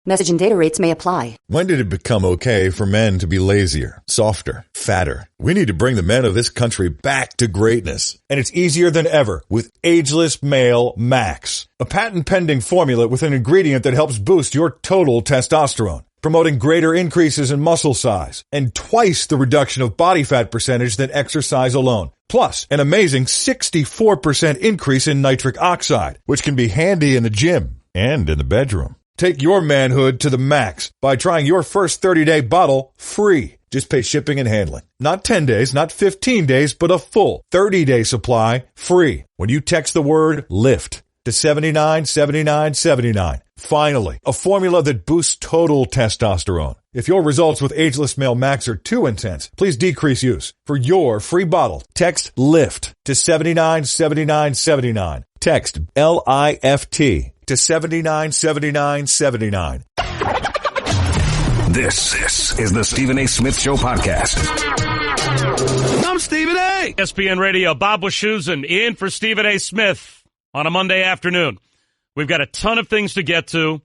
Message and data rates may apply. When did it become okay for men to be lazier, softer, fatter? We need to bring the men of this country back to greatness. And it's easier than ever with Ageless Male Max, a patent-pending formula with an ingredient that helps boost your total testosterone, promoting greater increases in muscle size and twice the reduction of body fat percentage than exercise alone. Plus, an amazing 64% increase in nitric oxide, which can be handy in the gym and in the bedroom. Take your manhood to the max by trying your first 30-day bottle free. Just pay shipping and handling. Not 10 days, not 15 days, but a full 30-day supply free when you text the word LIFT to 797979. Finally, a formula that boosts total testosterone. If your results with Ageless Male Max are too intense, please decrease use. For your free bottle, text LIFT to 797979. Text LIFT to 797979. This is the Stephen A. Smith Show podcast. I'm Stephen A. ESPN Radio, Bob Wischusen in for Stephen A. Smith on a Monday afternoon. We've got a ton of things to get to,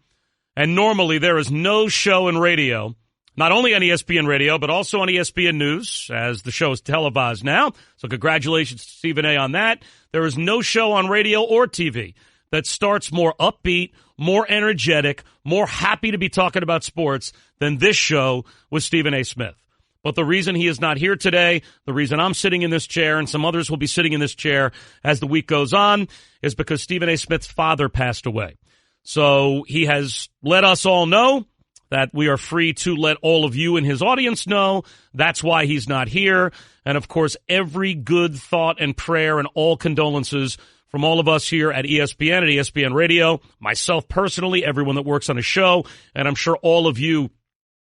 and normally there is no show in radio, not only on ESPN Radio, but also on ESPN News, as the show is televised now. So congratulations to Stephen A. on that. There is no show on radio or TV that starts more upbeat, more energetic, more happy to be talking about sports than this show with Stephen A. Smith. But the reason he is not here today, the reason I'm sitting in this chair and some others will be sitting in this chair as the week goes on, is because Stephen A. Smith's father passed away. So he has let us all know that we are free to let all of you in his audience know. That's why he's not here. And, of course, every good thought and prayer and all condolences from all of us here at ESPN, at ESPN Radio, myself personally, everyone that works on his show, and I'm sure all of you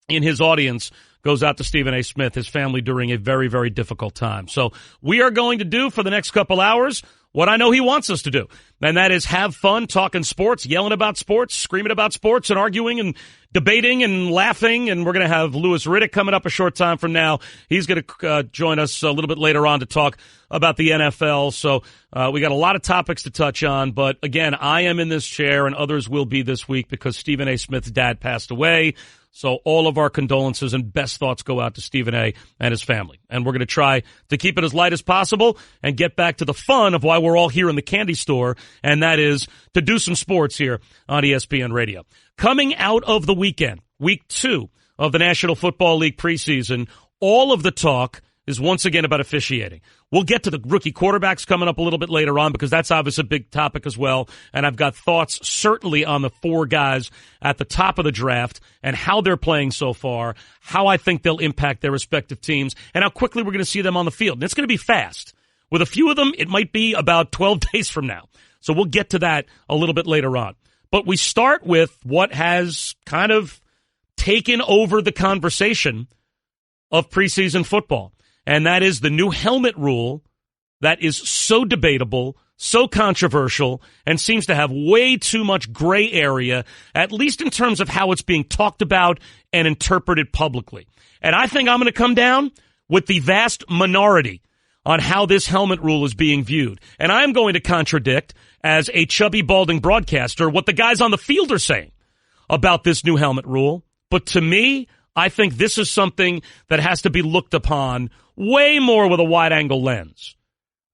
in his audience goes out to Stephen A. Smith, his family, during a very, very difficult time. So we are going to do for the next couple hours what I know he wants us to do, and that is have fun talking sports, yelling about sports, screaming about sports, and arguing and debating and laughing. And we're going to have Louis Riddick coming up a short time from now. He's going to join us a little bit later on to talk about the NFL. So we got a lot of topics to touch on. But, again, I am in this chair, and others will be this week because Stephen A. Smith's dad passed away. So all of our condolences and best thoughts go out to Stephen A. and his family. And we're going to try to keep it as light as possible and get back to the fun of why we're all here in the candy store, and that is to do some sports here on ESPN Radio. Coming out of the weekend, week 2 of the National Football League preseason, all of the talk is once again about officiating. We'll get to the rookie quarterbacks coming up a little bit later on because that's obviously a big topic as well. And I've got thoughts certainly on the 4 guys at the top of the draft and how they're playing so far, how I think they'll impact their respective teams, and how quickly we're going to see them on the field. And it's going to be fast. With a few of them, it might be about 12 days from now. So we'll get to that a little bit later on. But we start with what has kind of taken over the conversation of preseason football. And that is the new helmet rule that is so debatable, so controversial, and seems to have way too much gray area, at least in terms of how it's being talked about and interpreted publicly. And I think I'm going to come down with the vast minority on how this helmet rule is being viewed. And I'm going to contradict, as a chubby, balding broadcaster, what the guys on the field are saying about this new helmet rule. But to me, I think this is something that has to be looked upon way more with a wide-angle lens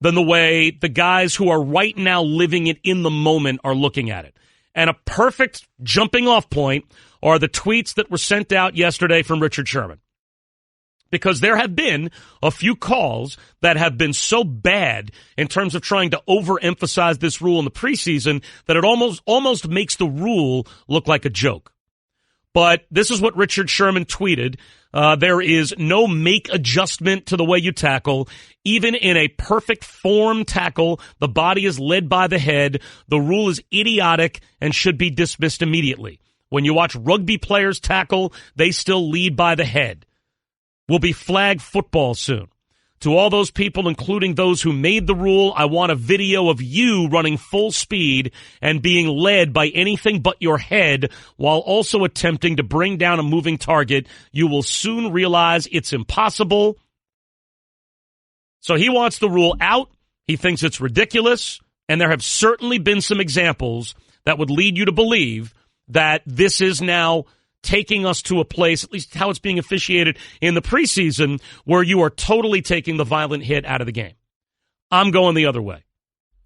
than the way the guys who are right now living it in the moment are looking at it. And a perfect jumping-off point are the tweets that were sent out yesterday from Richard Sherman. Because there have been a few calls that have been so bad in terms of trying to overemphasize this rule in the preseason that it almost makes the rule look like a joke. But this is what Richard Sherman tweeted. There is no make adjustment to the way you tackle. Even in a perfect form tackle, the body is led by the head. The rule is idiotic and should be dismissed immediately. When you watch rugby players tackle, they still lead by the head. Will be flag football soon. To all those people, including those who made the rule, I want a video of you running full speed and being led by anything but your head while also attempting to bring down a moving target. You will soon realize it's impossible. So he wants the rule out. He thinks it's ridiculous. And there have certainly been some examples that would lead you to believe that this is now taking us to a place, at least how it's being officiated in the preseason, where you are totally taking the violent hit out of the game. I'm going the other way.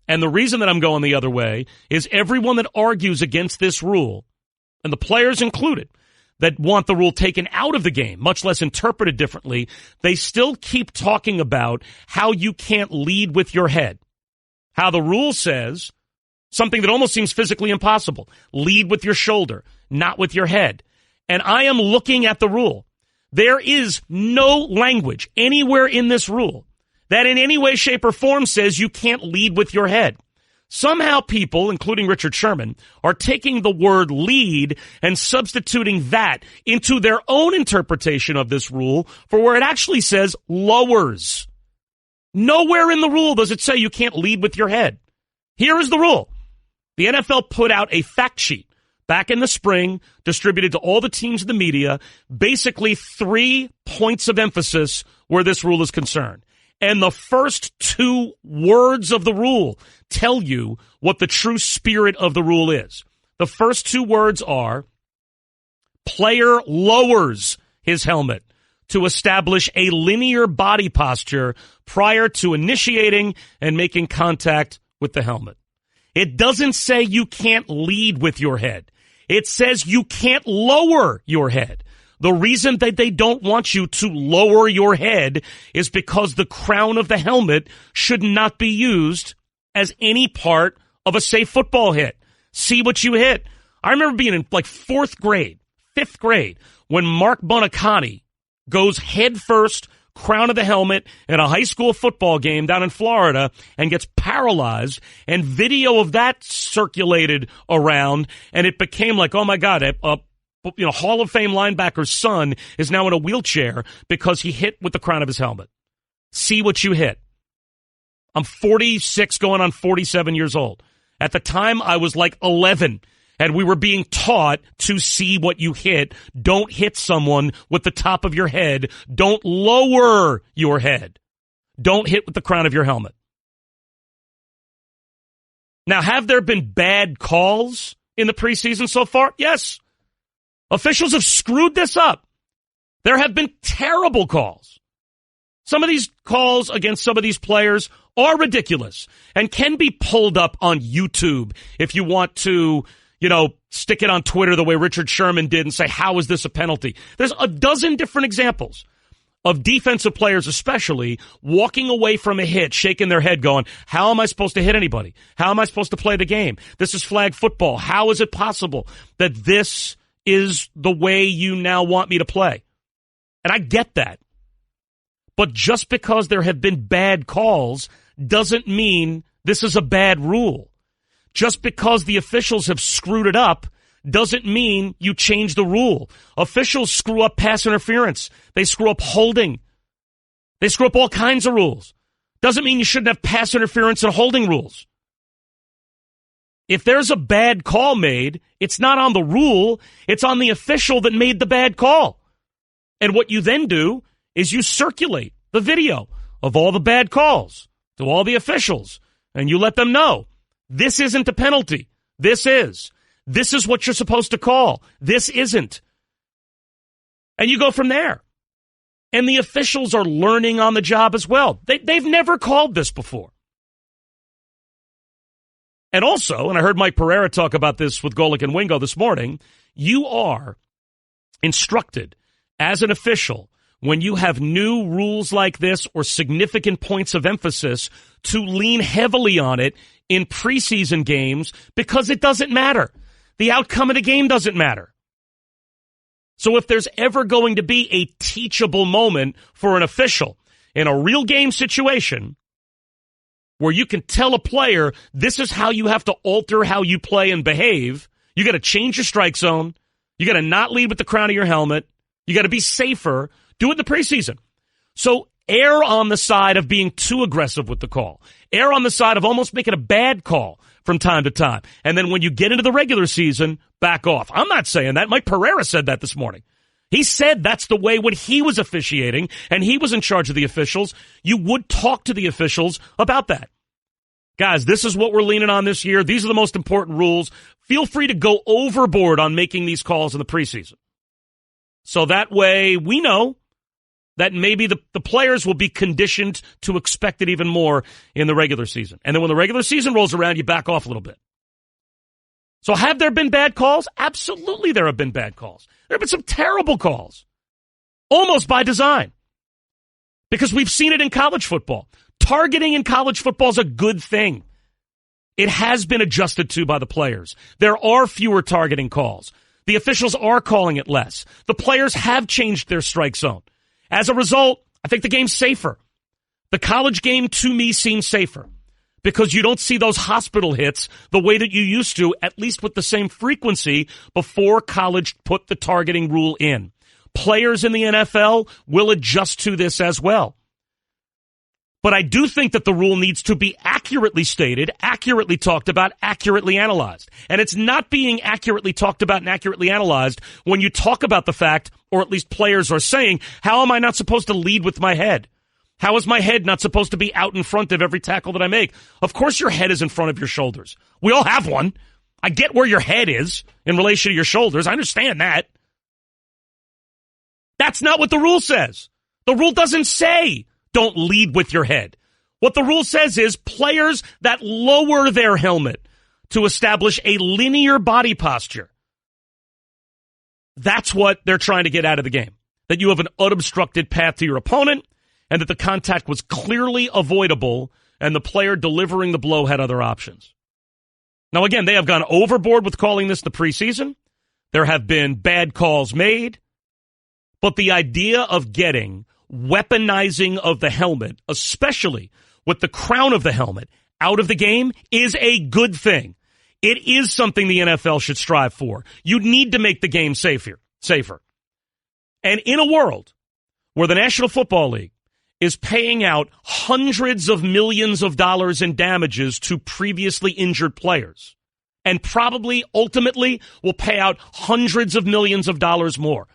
And the reason that I'm going the other way is everyone that argues against this rule, and the players included, that want the rule taken out of the game, much less interpreted differently, they still keep talking about how you can't lead with your head. How the rule says something that almost seems physically impossible. Lead with your shoulder, not with your head. And I am looking at the rule. There is no language anywhere in this rule that in any way, shape, or form says you can't lead with your head. Somehow people, including Richard Sherman, are taking the word lead and substituting that into their own interpretation of this rule for where it actually says lowers. Nowhere in the rule does it say you can't lead with your head. Here is the rule. The NFL put out a fact sheet back in the spring, distributed to all the teams in the media, basically 3 points of emphasis where this rule is concerned. And the first 2 words of the rule tell you what the true spirit of the rule is. The first 2 words are, player lowers his helmet to establish a linear body posture prior to initiating and making contact with the helmet. It doesn't say you can't lead with your head. It says you can't lower your head. The reason that they don't want you to lower your head is because the crown of the helmet should not be used as any part of a safe football hit. See what you hit. I remember being in like 4th grade, 5th grade, when Mark Buoniconti goes head first, crown of the helmet, in a high school football game down in Florida and gets paralyzed, and video of that circulated around, and it became like, oh my God, Hall of Fame linebacker's son is now in a wheelchair because he hit with the crown of his helmet. See what you hit. I'm 46 going on 47 years old. At the time, I was like 11, and we were being taught to see what you hit. Don't hit someone with the top of your head. Don't lower your head. Don't hit with the crown of your helmet. Now, have there been bad calls in the preseason so far? Yes. Officials have screwed this up. There have been terrible calls. Some of these calls against some of these players are ridiculous and can be pulled up on YouTube if you want to, stick it on Twitter the way Richard Sherman did and say, how is this a penalty? There's a dozen different examples of defensive players especially walking away from a hit, shaking their head going, how am I supposed to hit anybody? How am I supposed to play the game? This is flag football. How is it possible that this is the way you now want me to play? And I get that. But just because there have been bad calls doesn't mean this is a bad rule. Just because the officials have screwed it up doesn't mean you change the rule. Officials screw up pass interference. They screw up holding. They screw up all kinds of rules. Doesn't mean you shouldn't have pass interference and holding rules. If there's a bad call made, it's not on the rule. It's on the official that made the bad call. And what you then do is you circulate the video of all the bad calls to all the officials, and you let them know, this isn't a penalty. This is. This is what you're supposed to call. This isn't. And you go from there. And the officials are learning on the job as well. They've never called this before. And also, and I heard Mike Pereira talk about this with Golick and Wingo this morning, you are instructed as an official when you have new rules like this or significant points of emphasis to lean heavily on it in preseason games because it doesn't matter. The outcome of the game doesn't matter. So if there's ever going to be a teachable moment for an official in a real game situation where you can tell a player, this is how you have to alter how you play and behave. You got to change your strike zone. You got to not lead with the crown of your helmet. You got to be safer. Do it in the preseason. So err on the side of being too aggressive with the call. Err on the side of almost making a bad call from time to time. And then when you get into the regular season, back off. I'm not saying that. Mike Pereira said that this morning. He said that's the way when he was officiating and he was in charge of the officials, you would talk to the officials about that. Guys, this is what we're leaning on this year. These are the most important rules. feel free to go overboard on making these calls in the preseason. So that way we know that maybe the players will be conditioned to expect it even more in the regular season. And then when the regular season rolls around, you back off a little bit. So have there been bad calls? Absolutely there have been bad calls. There have been some terrible calls, almost by design, because we've seen it in college football. Targeting in college football is a good thing. It has been adjusted to by the players. There are fewer targeting calls. The officials are calling it less. The players have changed their strike zone. As a result, I think the game's safer. The college game, to me, seems safer because you don't see those hospital hits the way that you used to, at least with the same frequency before college put the targeting rule in. Players in the NFL will adjust to this as well. But I do think that the rule needs to be accurately stated, accurately talked about, accurately analyzed. And it's not being accurately talked about and accurately analyzed when you talk about the fact, or at least players are saying, how am I not supposed to lead with my head? How is my head not supposed to be out in front of every tackle that I make? Of course your head is in front of your shoulders. We all have one. I get where your head is in relation to your shoulders. I understand that. That's not what the rule says. The rule doesn't say don't lead with your head. What the rule says is players that lower their helmet to establish a linear body posture. That's what they're trying to get out of the game. That you have an unobstructed path to your opponent and that the contact was clearly avoidable and the player delivering the blow had other options. Now, again, they have gone overboard with calling this the preseason. There have been bad calls made. But the idea of getting weaponizing of the helmet, especially with the crown of the helmet, out of the game is a good thing. It is something the NFL should strive for. You need to make the game safer. And in a world where the National Football League is paying out hundreds of millions of dollars in damages to previously injured players, and probably ultimately will pay out hundreds of millions of dollars more,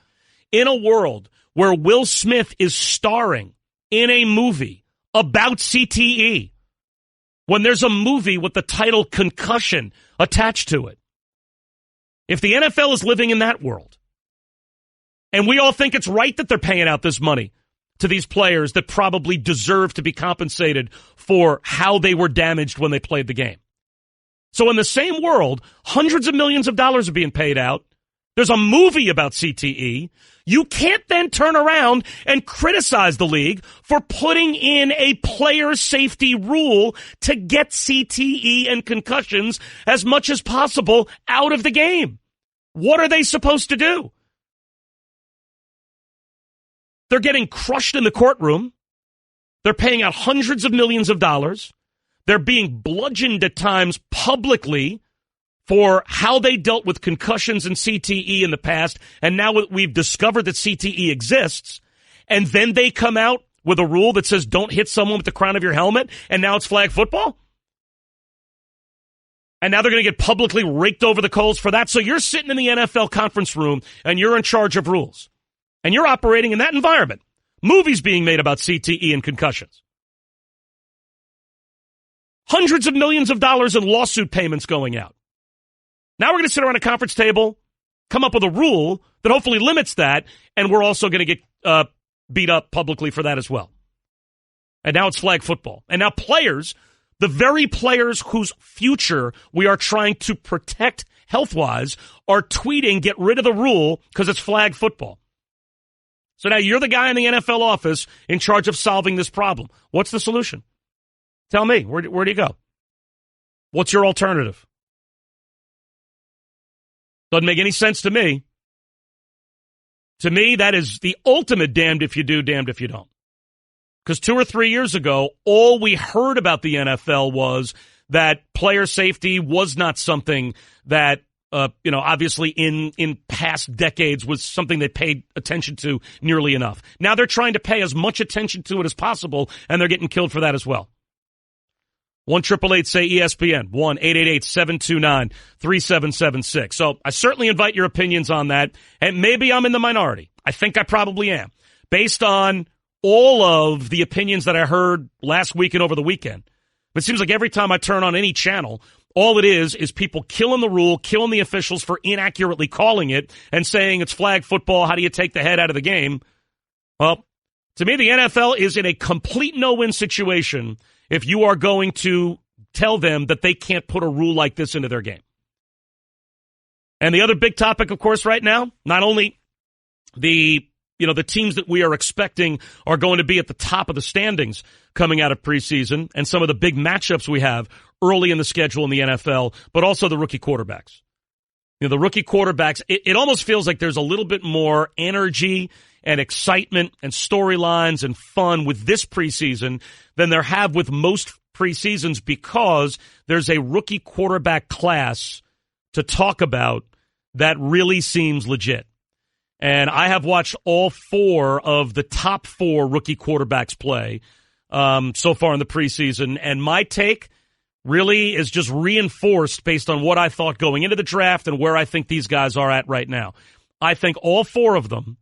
in a world where Will Smith is starring in a movie about CTE, when there's a movie with the title Concussion attached to it. If the NFL is living in that world, and we all think it's right that they're paying out this money to these players that probably deserve to be compensated for how they were damaged when they played the game. So in the same world, hundreds of millions of dollars are being paid out. There's a movie about CTE. You can't then turn around and criticize the league for putting in a player safety rule to get CTE and concussions as much as possible out of the game. What are they supposed to do? They're getting crushed in the courtroom. They're paying out hundreds of millions of dollars. They're being bludgeoned at times publicly for how they dealt with concussions and CTE in the past, and now we've discovered that CTE exists, and then they come out with a rule that says don't hit someone with the crown of your helmet, and now it's flag football? And now they're going to get publicly raked over the coals for that? So you're sitting in the NFL conference room, and you're in charge of rules, and you're operating in that environment. Movies being made about CTE and concussions. Hundreds of millions of dollars in lawsuit payments going out. Now we're going to sit around a conference table, come up with a rule that hopefully limits that, and we're also going to get beat up publicly for that as well. And now it's flag football. And now players, the very players whose future we are trying to protect health-wise, are tweeting, get rid of the rule because it's flag football. So now you're the guy in the NFL office in charge of solving this problem. What's the solution? Tell me, where do you go? What's your alternative? Doesn't make any sense to me. To me, that is the ultimate damned if you do, damned if you don't. Because 2 or 3 years ago, all we heard about the NFL was that player safety was not something that, obviously in past decades was something they paid attention to nearly enough. Now they're trying to pay as much attention to it as possible, and they're getting killed for that as well. 1-888-SAY-ESPN, 1-888-729-3776. So I certainly invite your opinions on that, and maybe I'm in the minority. I think I probably am, based on all of the opinions that I heard last week and over the weekend. But it seems like every time I turn on any channel, All it is people killing the rule, killing the officials for inaccurately calling it and saying it's flag football. How do you take the head out of the game? Well, to me, the NFL is in a complete no-win situation if you are going to tell them that they can't put a rule like this into their game. And the other big topic, of course, right now, not only the teams that we are expecting are going to be at the top of the standings coming out of preseason and some of the big matchups we have early in the schedule in the NFL, but also the rookie quarterbacks. The rookie quarterbacks, it almost feels like there's a little bit more energy and excitement and storylines and fun with this preseason than there have with most preseasons because there's a rookie quarterback class to talk about that really seems legit. And I have watched all 4 of the top 4 rookie quarterbacks play so far in the preseason. And my take really is just reinforced based on what I thought going into the draft and where I think these guys are at right now. I think all 4 of them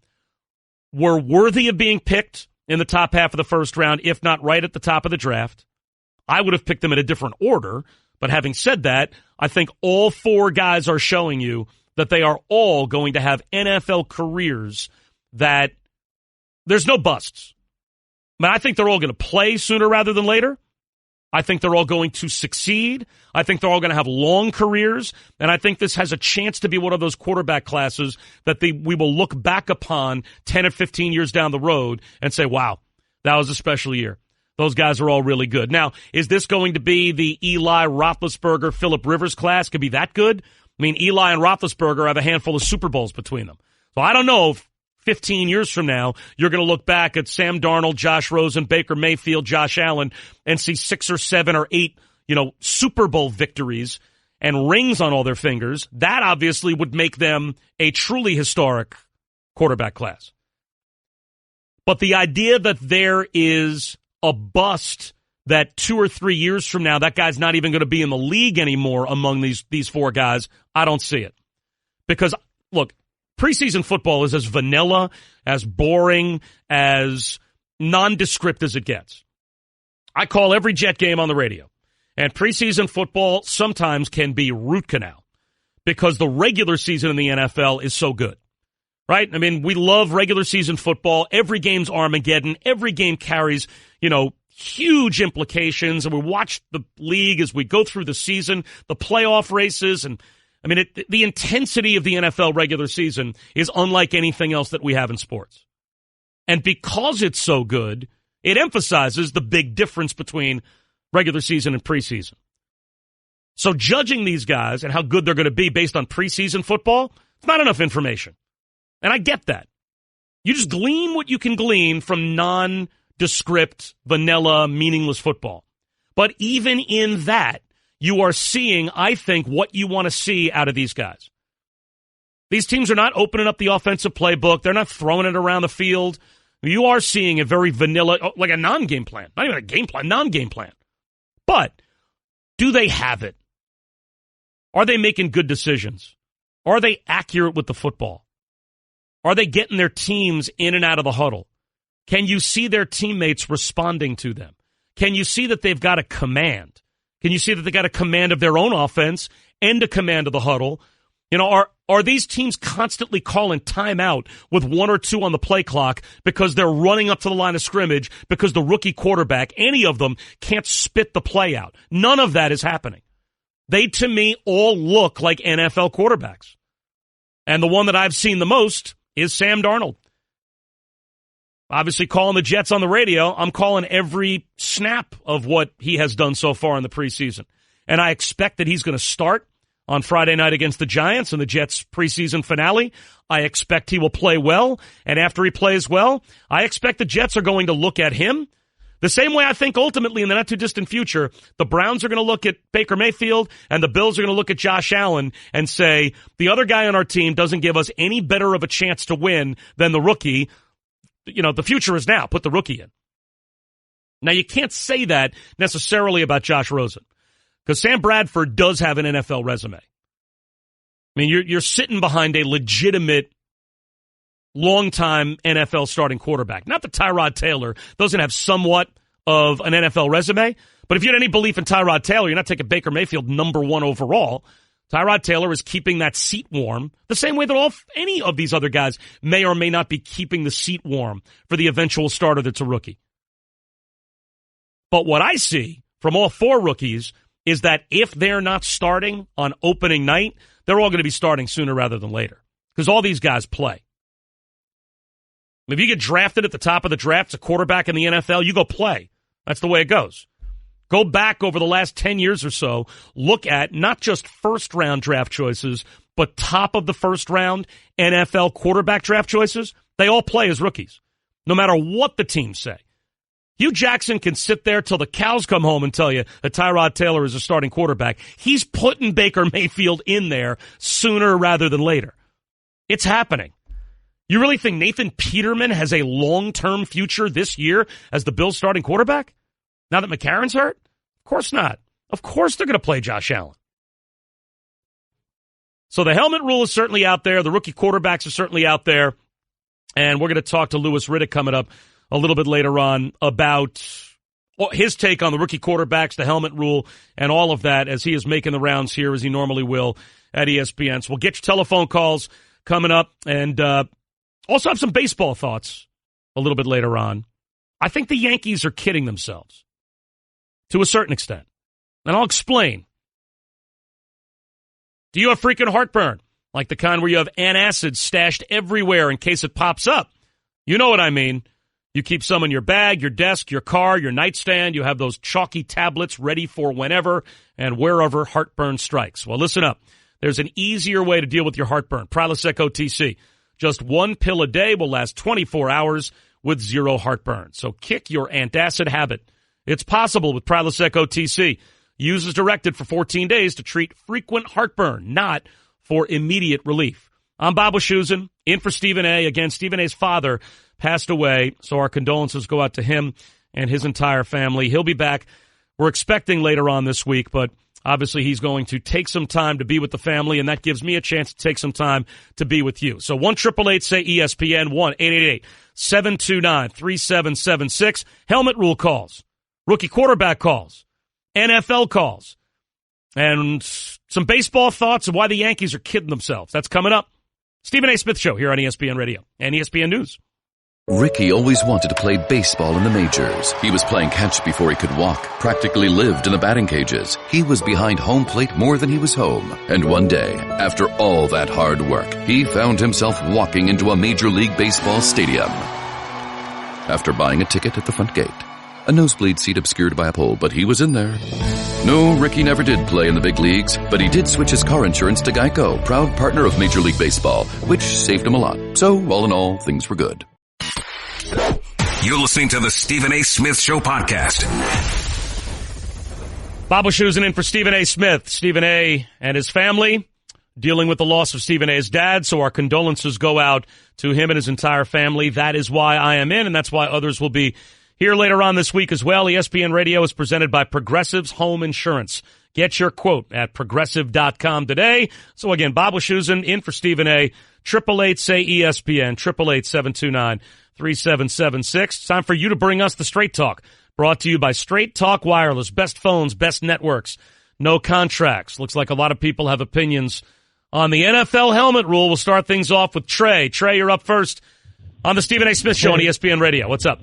were worthy of being picked in the top half of the first round, if not right at the top of the draft. I would have picked them in a different order. But having said that, I think all 4 guys are showing you that they are all going to have NFL careers that there's no busts. I think they're all going to play sooner rather than later. I think they're all going to succeed. I think they're all going to have long careers. And I think this has a chance to be one of those quarterback classes that we will look back upon 10 or 15 years down the road and say, wow, that was a special year. Those guys are all really good. Now, is this going to be the Eli, Roethlisberger, Phillip Rivers class? Could be that good? I mean, Eli and Roethlisberger have a handful of Super Bowls between them. So I don't know if 15 years from now, you're going to look back at Sam Darnold, Josh Rosen, Baker Mayfield, Josh Allen, and see 6 or 7 or 8, Super Bowl victories and rings on all their fingers. That obviously would make them a truly historic quarterback class. But the idea that there is a bust that 2 or 3 years from now, that guy's not even going to be in the league anymore among these 4 guys, I don't see it. Because, look, preseason football is as vanilla, as boring, as nondescript as it gets. I call every Jet game on the radio. And preseason football sometimes can be root canal because the regular season in the NFL is so good. Right? I mean, we love regular season football. Every game's Armageddon. Every game carries, huge implications. And we watch the league as we go through the season, the playoff races. And, the intensity of the NFL regular season is unlike anything else that we have in sports. And because it's so good, it emphasizes the big difference between regular season and preseason. So judging these guys and how good they're going to be based on preseason football, it's not enough information. And I get that. You just glean what you can glean from nondescript, vanilla, meaningless football. But even in that, you are seeing, I think, what you want to see out of these guys. These teams are not opening up the offensive playbook. They're not throwing it around the field. You are seeing a very vanilla, like a non-game plan. Not even a game plan, non-game plan. But do they have it? Are they making good decisions? Are they accurate with the football? Are they getting their teams in and out of the huddle? Can you see their teammates responding to them? Can you see that they've got a command? Can you see that they got a command of their own offense and a command of the huddle? Are these teams constantly calling timeout with 1 or 2 on the play clock because they're running up to the line of scrimmage because the rookie quarterback, any of them, can't spit the play out? None of that is happening. They, to me, all look like NFL quarterbacks. And the one that I've seen the most is Sam Darnold. Obviously, calling the Jets on the radio, I'm calling every snap of what he has done so far in the preseason. And I expect that he's going to start on Friday night against the Giants in the Jets preseason finale. I expect he will play well. And after he plays well, I expect the Jets are going to look at him the same way I think ultimately in the not-too-distant future, the Browns are going to look at Baker Mayfield and the Bills are going to look at Josh Allen and say, the other guy on our team doesn't give us any better of a chance to win than the rookie. The future is now. Put the rookie in. Now, you can't say that necessarily about Josh Rosen because Sam Bradford does have an NFL resume. I mean, you're sitting behind a legitimate, long-time NFL starting quarterback. Not that Tyrod Taylor doesn't have somewhat of an NFL resume, but But if you had any belief in Tyrod Taylor, you're not taking Baker Mayfield number 1 overall. Tyrod Taylor is keeping that seat warm the same way that any of these other guys may or may not be keeping the seat warm for the eventual starter that's a rookie. But what I see from all 4 rookies is that if they're not starting on opening night, they're all going to be starting sooner rather than later because all these guys play. If you get drafted at the top of the draft as a quarterback in the NFL, you go play. That's the way it goes. Go back over the last 10 years or so, look at not just first-round draft choices, but top of the first-round NFL quarterback draft choices. They all play as rookies, no matter what the teams say. Hugh Jackson can sit there till the cows come home and tell you that Tyrod Taylor is a starting quarterback. He's putting Baker Mayfield in there sooner rather than later. It's happening. You really think Nathan Peterman has a long-term future this year as the Bills' starting quarterback? Now that McCarron's hurt? Of course not. Of course they're going to play Josh Allen. So the helmet rule is certainly out there. The rookie quarterbacks are certainly out there. And we're going to talk to Louis Riddick coming up a little bit later on about his take on the rookie quarterbacks, the helmet rule, and all of that as he is making the rounds here as he normally will at ESPN. So we'll get your telephone calls coming up and also have some baseball thoughts a little bit later on. I think the Yankees are kidding themselves to a certain extent. And I'll explain. Do you have freaking heartburn? Like the kind where you have antacids stashed everywhere in case it pops up? You know what I mean. You keep some in your bag, your desk, your car, your nightstand. You have those chalky tablets ready for whenever and wherever heartburn strikes. Well, listen up. There's an easier way to deal with your heartburn. Prilosec OTC. Just 1 pill a day will last 24 hours with 0 heartburn. So kick your antacid habit. It's possible with Prilosec OTC. Use as directed for 14 days to treat frequent heartburn, not for immediate relief. I'm Bob Wischusen, in for Stephen A. Again, Stephen A.'s father passed away, so our condolences go out to him and his entire family. He'll be back. We're expecting later on this week, but obviously he's going to take some time to be with the family, and that gives me a chance to take some time to be with you. So 1-888-SAY-ESPN, 1-888-729-3776. Helmet rule calls, rookie quarterback calls, NFL calls, and some baseball thoughts of why the Yankees are kidding themselves. That's coming up. Stephen A. Smith Show here on ESPN Radio and ESPN News. Ricky always wanted to play baseball in the majors. He was playing catch before he could walk, practically lived in the batting cages. He was behind home plate more than he was home. And one day, after all that hard work, he found himself walking into a Major League Baseball stadium. After buying a ticket at the front gate. A nosebleed seat obscured by a pole, but he was in there. No, Ricky never did play in the big leagues, but he did switch his car insurance to Geico, proud partner of Major League Baseball, which saved him a lot. So, all in all, things were good. You're listening to the Stephen A. Smith Show podcast. Bob Wischusen in for Stephen A. Smith. Stephen A. and his family dealing with the loss of Stephen A.'s dad, so our condolences go out to him and his entire family. That is why I am in, and that's why others will be here later on this week as well. ESPN Radio is presented by Progressive's Home Insurance. Get your quote at Progressive.com today. So again, Bob Wischusen in for Stephen A. 888-SAY-ESPN, 888-729-3776. It's time for you to bring us the Straight Talk. Brought to you by Straight Talk Wireless. Best phones, best networks, no contracts. Looks like a lot of people have opinions on the NFL helmet rule. We'll start things off with Trey. Trey, you're up first on the Stephen A. Smith Show on ESPN Radio. What's up?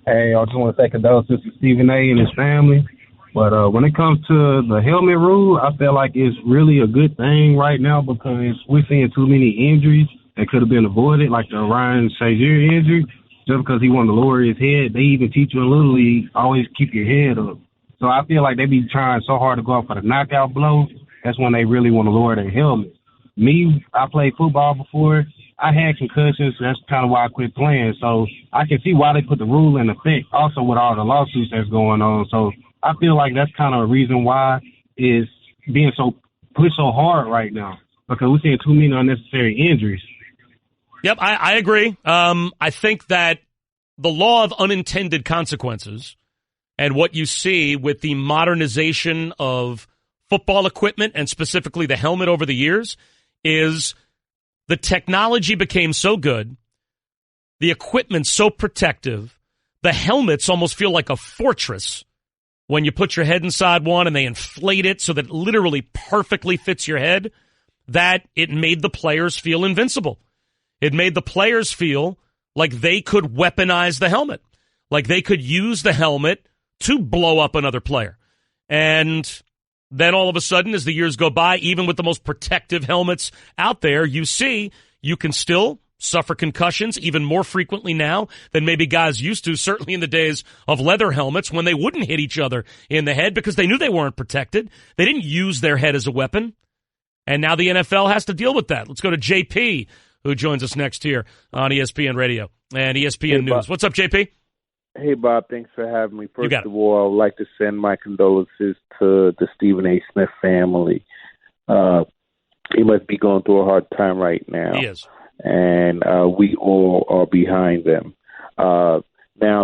Hey, I just want to say condolences to Stephen A. and his family. But when it comes to the helmet rule, I feel like it's really a good thing right now because we're seeing too many injuries that could have been avoided, like the Ryan Shazier injury. Just because he wanted to lower his head, they even teach you in Little League, always keep your head up. So I feel like they be trying so hard to go out for the knockout blow. That's when they really want to lower their helmet. Me, I played football before. I had concussions, so that's kind of why I quit playing. So I can see why they put the rule in effect, also with all the lawsuits that's going on. So I feel like that's kind of a reason why it's being so pushed so hard right now, because we're seeing too many unnecessary injuries. Yep, I agree. I think that the law of unintended consequences and what you see with the modernization of football equipment and specifically the helmet over the years is the technology became so good, the equipment so protective, the helmets almost feel like a fortress when you put your head inside one and they inflate it so that it literally perfectly fits your head, that it made the players feel invincible. It made the players feel like they could weaponize the helmet, like they could use the helmet to blow up another player. And then all of a sudden, as the years go by, even with the most protective helmets out there, you see you can still suffer concussions even more frequently now than maybe guys used to, certainly in the days of leather helmets when they wouldn't hit each other in the head because they knew they weren't protected. They didn't use their head as a weapon. And now the NFL has to deal with that. Let's go to JP, who joins us next here on ESPN Radio and ESPN News. What's up, JP? Hey, Bob. Thanks for having me. First of all, I would like to send my condolences to the Stephen A. Smith family. He must be going through a hard time right now. He is. And we all are behind them. Now,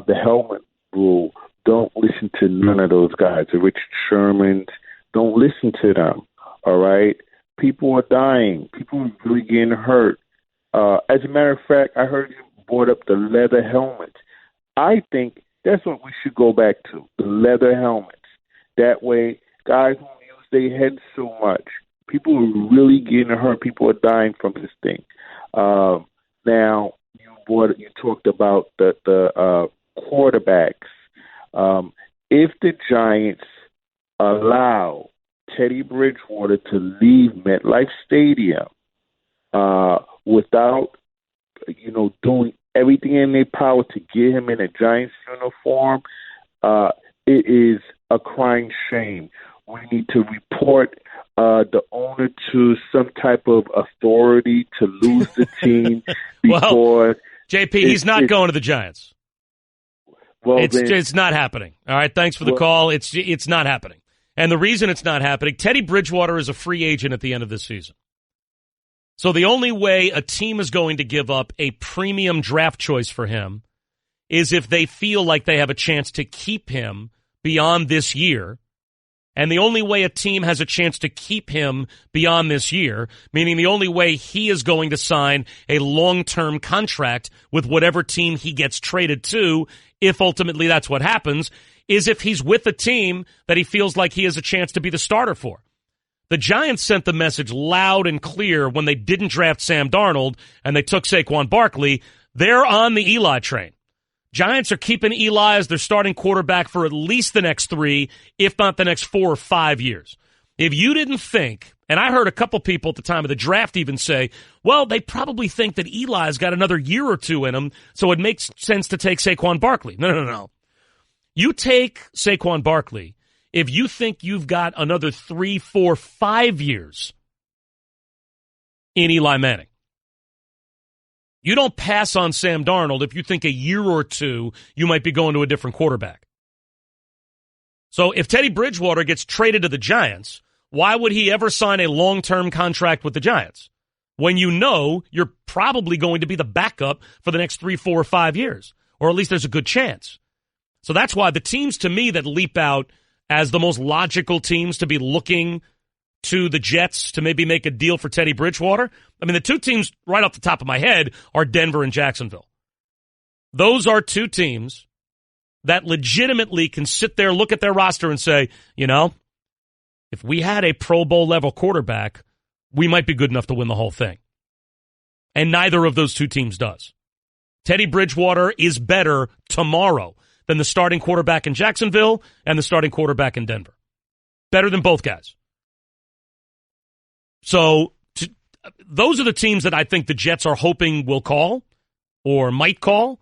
the helmet rule, don't listen to none of those guys, the Richard Shermans. Don't listen to them, all right? People are dying. People are really getting hurt. As a matter of fact, I heard you brought up the leather helmets. I think that's what we should go back to, the leather helmets. That way, guys who use their heads so much, people are really getting hurt. People are dying from this thing. Now, you talked about the quarterbacks. If the Giants allow Teddy Bridgewater to leave MetLife Stadium without, doing everything in their power to get him in a Giants uniform, it is a crying shame. We need to report the owner to some type of authority to lose the team before. Well, JP, he's not going to the Giants. Well, it's not happening. All right, thanks for the call. It's not happening. And the reason it's not happening, Teddy Bridgewater is a free agent at the end of this season. So the only way a team is going to give up a premium draft choice for him is if they feel like they have a chance to keep him beyond this year. And the only way a team has a chance to keep him beyond this year, meaning the only way he is going to sign a long-term contract with whatever team he gets traded to, if ultimately that's what happens, is if he's with a team that he feels like he has a chance to be the starter for. The Giants sent the message loud and clear when they didn't draft Sam Darnold and they took Saquon Barkley. They're on the Eli train. Giants are keeping Eli as their starting quarterback for at least the next 3, if not the next 4 or 5 years. If you didn't think, and I heard a couple people at the time of the draft even say, well, they probably think that Eli's got another year or 2 in him, so it makes sense to take Saquon Barkley. No. You take Saquon Barkley if you think you've got another 3, 4, 5 years in Eli Manning. You don't pass on Sam Darnold if you think a year or 2 you might be going to a different quarterback. So if Teddy Bridgewater gets traded to the Giants, why would he ever sign a long-term contract with the Giants when you know you're probably going to be the backup for the next 3, 4, or 5 years? Or at least there's a good chance. So that's why the teams to me that leap out as the most logical teams to be looking to the Jets to maybe make a deal for Teddy Bridgewater. I mean, the 2 teams right off the top of my head are Denver and Jacksonville. Those are 2 teams that legitimately can sit there, look at their roster and say, if we had a Pro Bowl level quarterback, we might be good enough to win the whole thing. And neither of those 2 teams does. Teddy Bridgewater is better tomorrow than the starting quarterback in Jacksonville and the starting quarterback in Denver. Better than both guys. So those are the teams that I think the Jets are hoping will call or might call.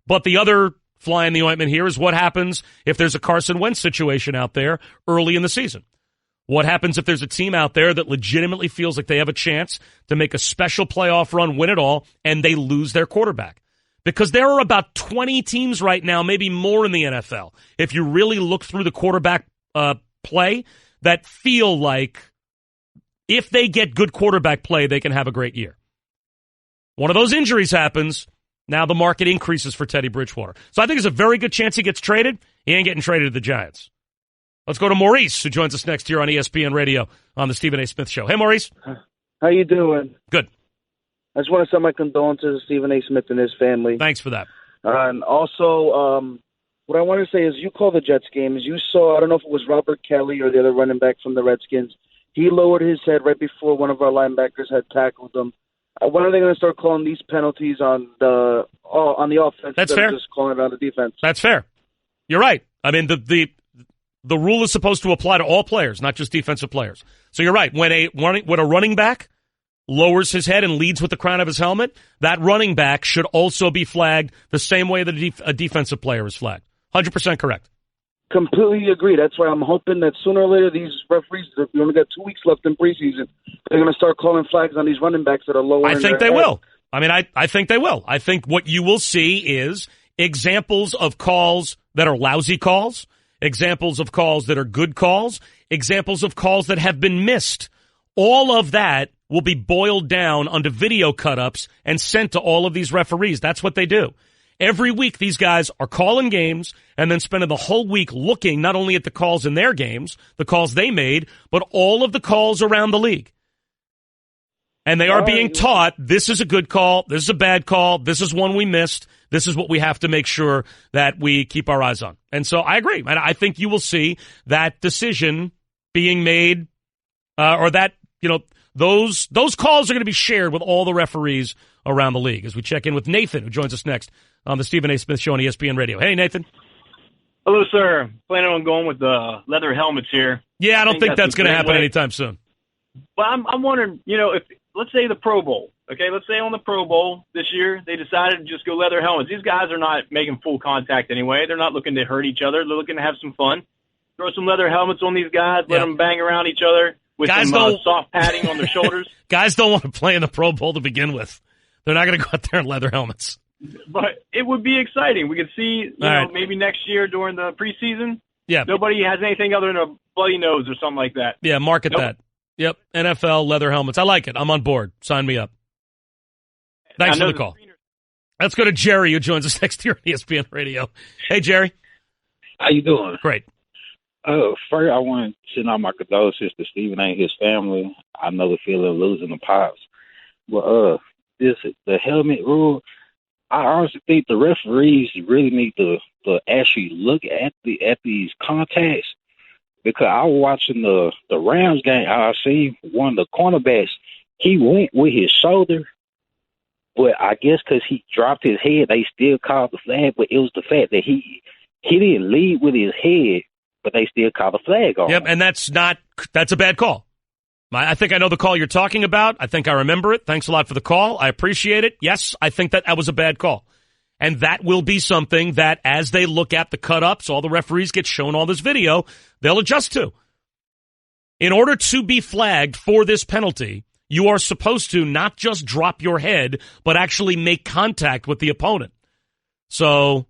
But the other fly in the ointment here is what happens if there's a Carson Wentz situation out there early in the season. What happens if there's a team out there that legitimately feels like they have a chance to make a special playoff run, win it all, and they lose their quarterback? Because there are about 20 teams right now, maybe more in the NFL, if you really look through the quarterback play, that feel like if they get good quarterback play, they can have a great year. One of those injuries happens, now the market increases for Teddy Bridgewater. So I think there's a very good chance he gets traded. He ain't getting traded to the Giants. Let's go to Maurice, who joins us next here on ESPN Radio on the Stephen A. Smith Show. Hey, Maurice. How you doing? Good. I just want to send my condolences to Stephen A. Smith and his family. Thanks for that. And also, what I want to say is you call the Jets games. You saw, I don't know if it was Robert Kelly or the other running back from the Redskins. He lowered his head right before one of our linebackers had tackled him. When are they going to start calling these penalties on the offense? That's fair. Just calling it on the defense. That's fair. You're right. I mean, the rule is supposed to apply to all players, not just defensive players. So you're right. When a running back lowers his head and leads with the crown of his helmet, that running back should also be flagged the same way that a defensive player is flagged. 100% correct. Completely agree. That's why I'm hoping that sooner or later these referees, we only got 2 weeks left in preseason, they're going to start calling flags on these running backs that are lower. I think they will. I mean, I think they will. I think what you will see is examples of calls that are lousy calls, examples of calls that are good calls, examples of calls that have been missed. All of that will be boiled down onto video cut-ups and sent to all of these referees. That's what they do. Every week, these guys are calling games and then spending the whole week looking not only at the calls in their games, the calls they made, but all of the calls around the league. And they are being taught, this is a good call, this is a bad call, this is one we missed, this is what we have to make sure that we keep our eyes on. And so I agree. And I think you will see that decision being made, or that, those calls are going to be shared with all the referees around the league. As we check in with Nathan, who joins us next on the Stephen A. Smith Show on ESPN Radio. Hey, Nathan. Hello, sir. Planning on going with the leather helmets here. Yeah, I don't think that's going to happen anytime soon. Well, I'm wondering, if let's say the Pro Bowl, okay? Let's say on the Pro Bowl this year, they decided to just go leather helmets. These guys are not making full contact anyway. They're not looking to hurt each other. They're looking to have some fun. Throw some leather helmets on these guys, let them bang around each other with some soft padding on their shoulders. Guys don't want to play in the Pro Bowl to begin with. They're not going to go out there in leather helmets. But it would be exciting. We could see, maybe next year during the preseason. Yeah. Nobody has anything other than a bloody nose or something like that. Yeah, market that. Yep, NFL leather helmets. I like it. I'm on board. Sign me up. Thanks for the call. Let's go to Jerry, who joins us next year on ESPN Radio. Hey, Jerry. How you doing? Great. First, I want to send out my condolences to Stephen and his family. I know the feeling of losing the pops. But the helmet rule, I honestly think the referees really need to actually look at these contacts, because I was watching the Rams game. I see one of the cornerbacks, he went with his shoulder, but I guess because he dropped his head, they still called the flag. But it was the fact that he didn't lead with his head, but they still called the flag on. Yep, and that's a bad call. I think I know the call you're talking about. I think I remember it. Thanks a lot for the call. I appreciate it. Yes, I think that was a bad call. And that will be something that, as they look at the cut-ups, all the referees get shown all this video, they'll adjust to. In order to be flagged for this penalty, you are supposed to not just drop your head, but actually make contact with the opponent. So,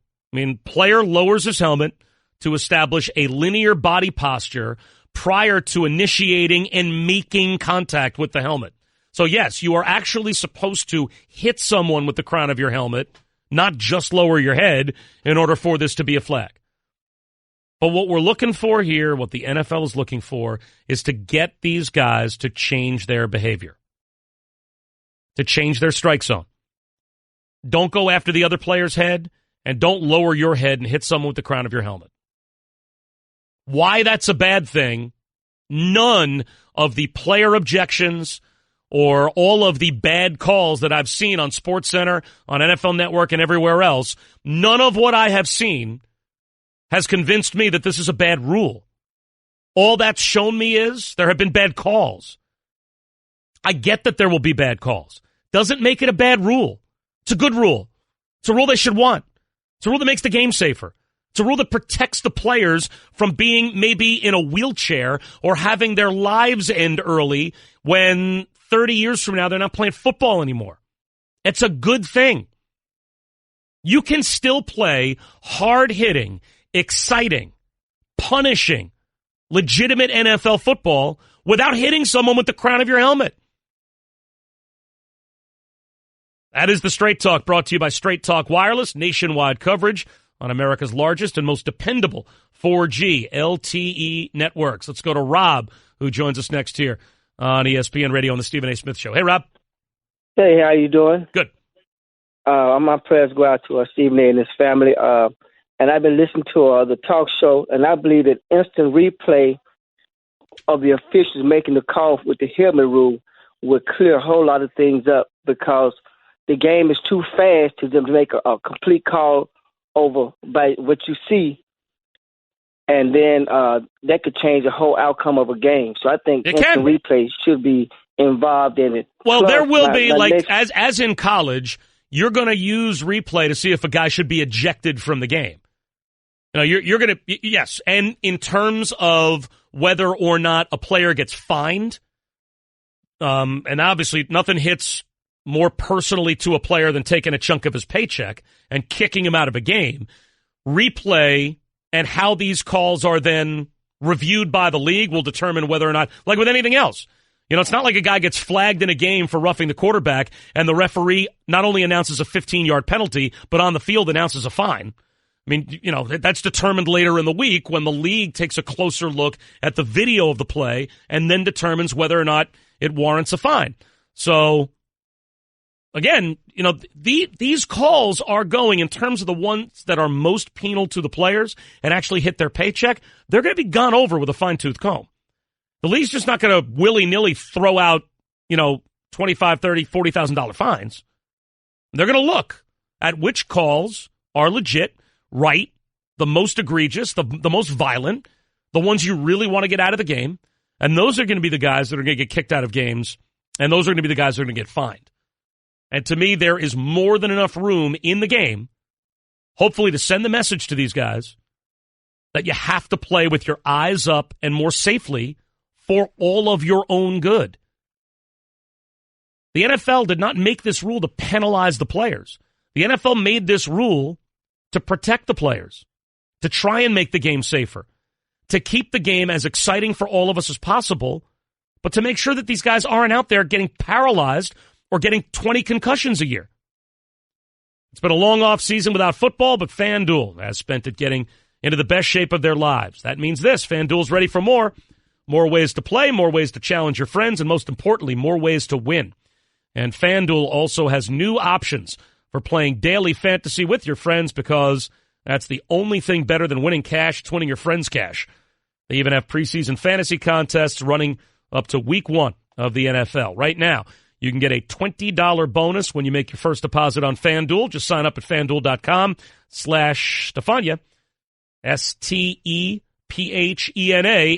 player lowers his helmet to establish a linear body posture prior to initiating and making contact with the helmet. So, yes, you are actually supposed to hit someone with the crown of your helmet, not just lower your head, in order for this to be a flag. But what we're looking for here, what the NFL is looking for, is to get these guys to change their behavior, to change their strike zone. Don't go after the other player's head, and don't lower your head and hit someone with the crown of your helmet. Why that's a bad thing, none of the player objections or all of the bad calls that I've seen on SportsCenter, on NFL Network, and everywhere else, none of what I have seen has convinced me that this is a bad rule. All that's shown me is there have been bad calls. I get that there will be bad calls. Doesn't make it a bad rule. It's a good rule. It's a rule they should want. It's a rule that makes the game safer. It's a rule that protects the players from being maybe in a wheelchair or having their lives end early when 30 years from now they're not playing football anymore. It's a good thing. You can still play hard-hitting, exciting, punishing, legitimate NFL football without hitting someone with the crown of your helmet. That is the Straight Talk, brought to you by Straight Talk Wireless, nationwide coverage on America's largest and most dependable 4G LTE networks. Let's go to Rob, who joins us next here on ESPN Radio on the Stephen A. Smith Show. Hey, Rob. Hey, how you doing? Good. My prayers go out to Stephen A. and his family. and I've been listening to the talk show, and I believe that instant replay of the officials making the call with the helmet rule would clear a whole lot of things up, because the game is too fast to them to make a complete call over by what you see, and then that could change the whole outcome of a game. So I think instant replay should be involved in it. Well, plus, there will be, as in college, you're going to use replay to see if a guy should be ejected from the game. You know, you're going to, yes, and in terms of whether or not a player gets fined, and obviously nothing hits more personally to a player than taking a chunk of his paycheck and kicking him out of a game. Replay and how these calls are then reviewed by the league will determine whether or not, like with anything else, you know, it's not like a guy gets flagged in a game for roughing the quarterback and the referee not only announces a 15-yard penalty, but on the field announces a fine. I mean, you know, that's determined later in the week when the league takes a closer look at the video of the play and then determines whether or not it warrants a fine. So, again, you know, these calls are going, in terms of the ones that are most penal to the players and actually hit their paycheck, they're going to be gone over with a fine-tooth comb. The league's just not going to willy-nilly throw out, you know, $25,000, $30,000, $40,000 fines. They're going to look at which calls are legit, right, the most egregious, the most violent, the ones you really want to get out of the game, and those are going to be the guys that are going to get kicked out of games, and those are going to be the guys that are going to get fined. And to me, there is more than enough room in the game, hopefully, to send the message to these guys that you have to play with your eyes up and more safely for all of your own good. The NFL did not make this rule to penalize the players. The NFL made this rule to protect the players, to try and make the game safer, to keep the game as exciting for all of us as possible, but to make sure that these guys aren't out there getting paralyzed or getting 20 concussions a year. It's been a long off season without football, but FanDuel has spent it getting into the best shape of their lives. That means this: FanDuel's ready for more. More ways to play, more ways to challenge your friends, and most importantly, more ways to win. And FanDuel also has new options for playing daily fantasy with your friends, because that's the only thing better than winning cash. It's winning your friends' cash. They even have preseason fantasy contests running up to week 1 of the NFL. Right now, you can get a $20 bonus when you make your first deposit on FanDuel. Just sign up at FanDuel.com/Stefania, STEPHENA,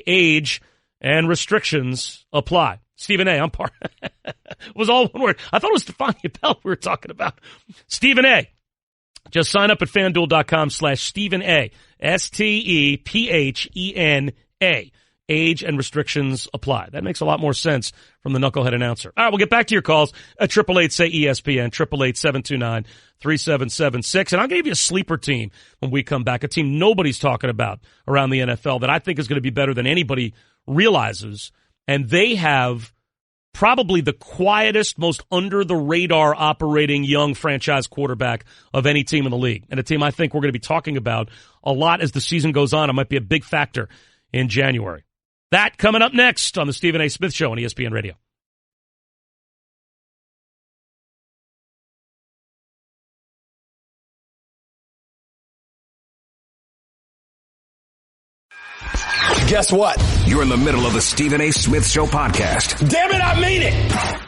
age and restrictions apply. Stephen A. I'm part. It was all one word. I thought it was Stefania Bell we were talking about. Stephen A. Just sign up at FanDuel.com/Stephen A. STEPHENA. Age and restrictions apply. That makes a lot more sense from the knucklehead announcer. All right, we'll get back to your calls at 888-SAY-ESPN, 888-729-3776. And I'll give you a sleeper team when we come back, a team nobody's talking about around the NFL that I think is going to be better than anybody realizes. And they have probably the quietest, most under-the-radar operating young franchise quarterback of any team in the league. And a team I think we're going to be talking about a lot as the season goes on. It might be a big factor in January. That coming up next on the Stephen A. Smith Show on ESPN Radio. Guess what? You're in the middle of the Stephen A. Smith Show podcast. Damn it, I mean it!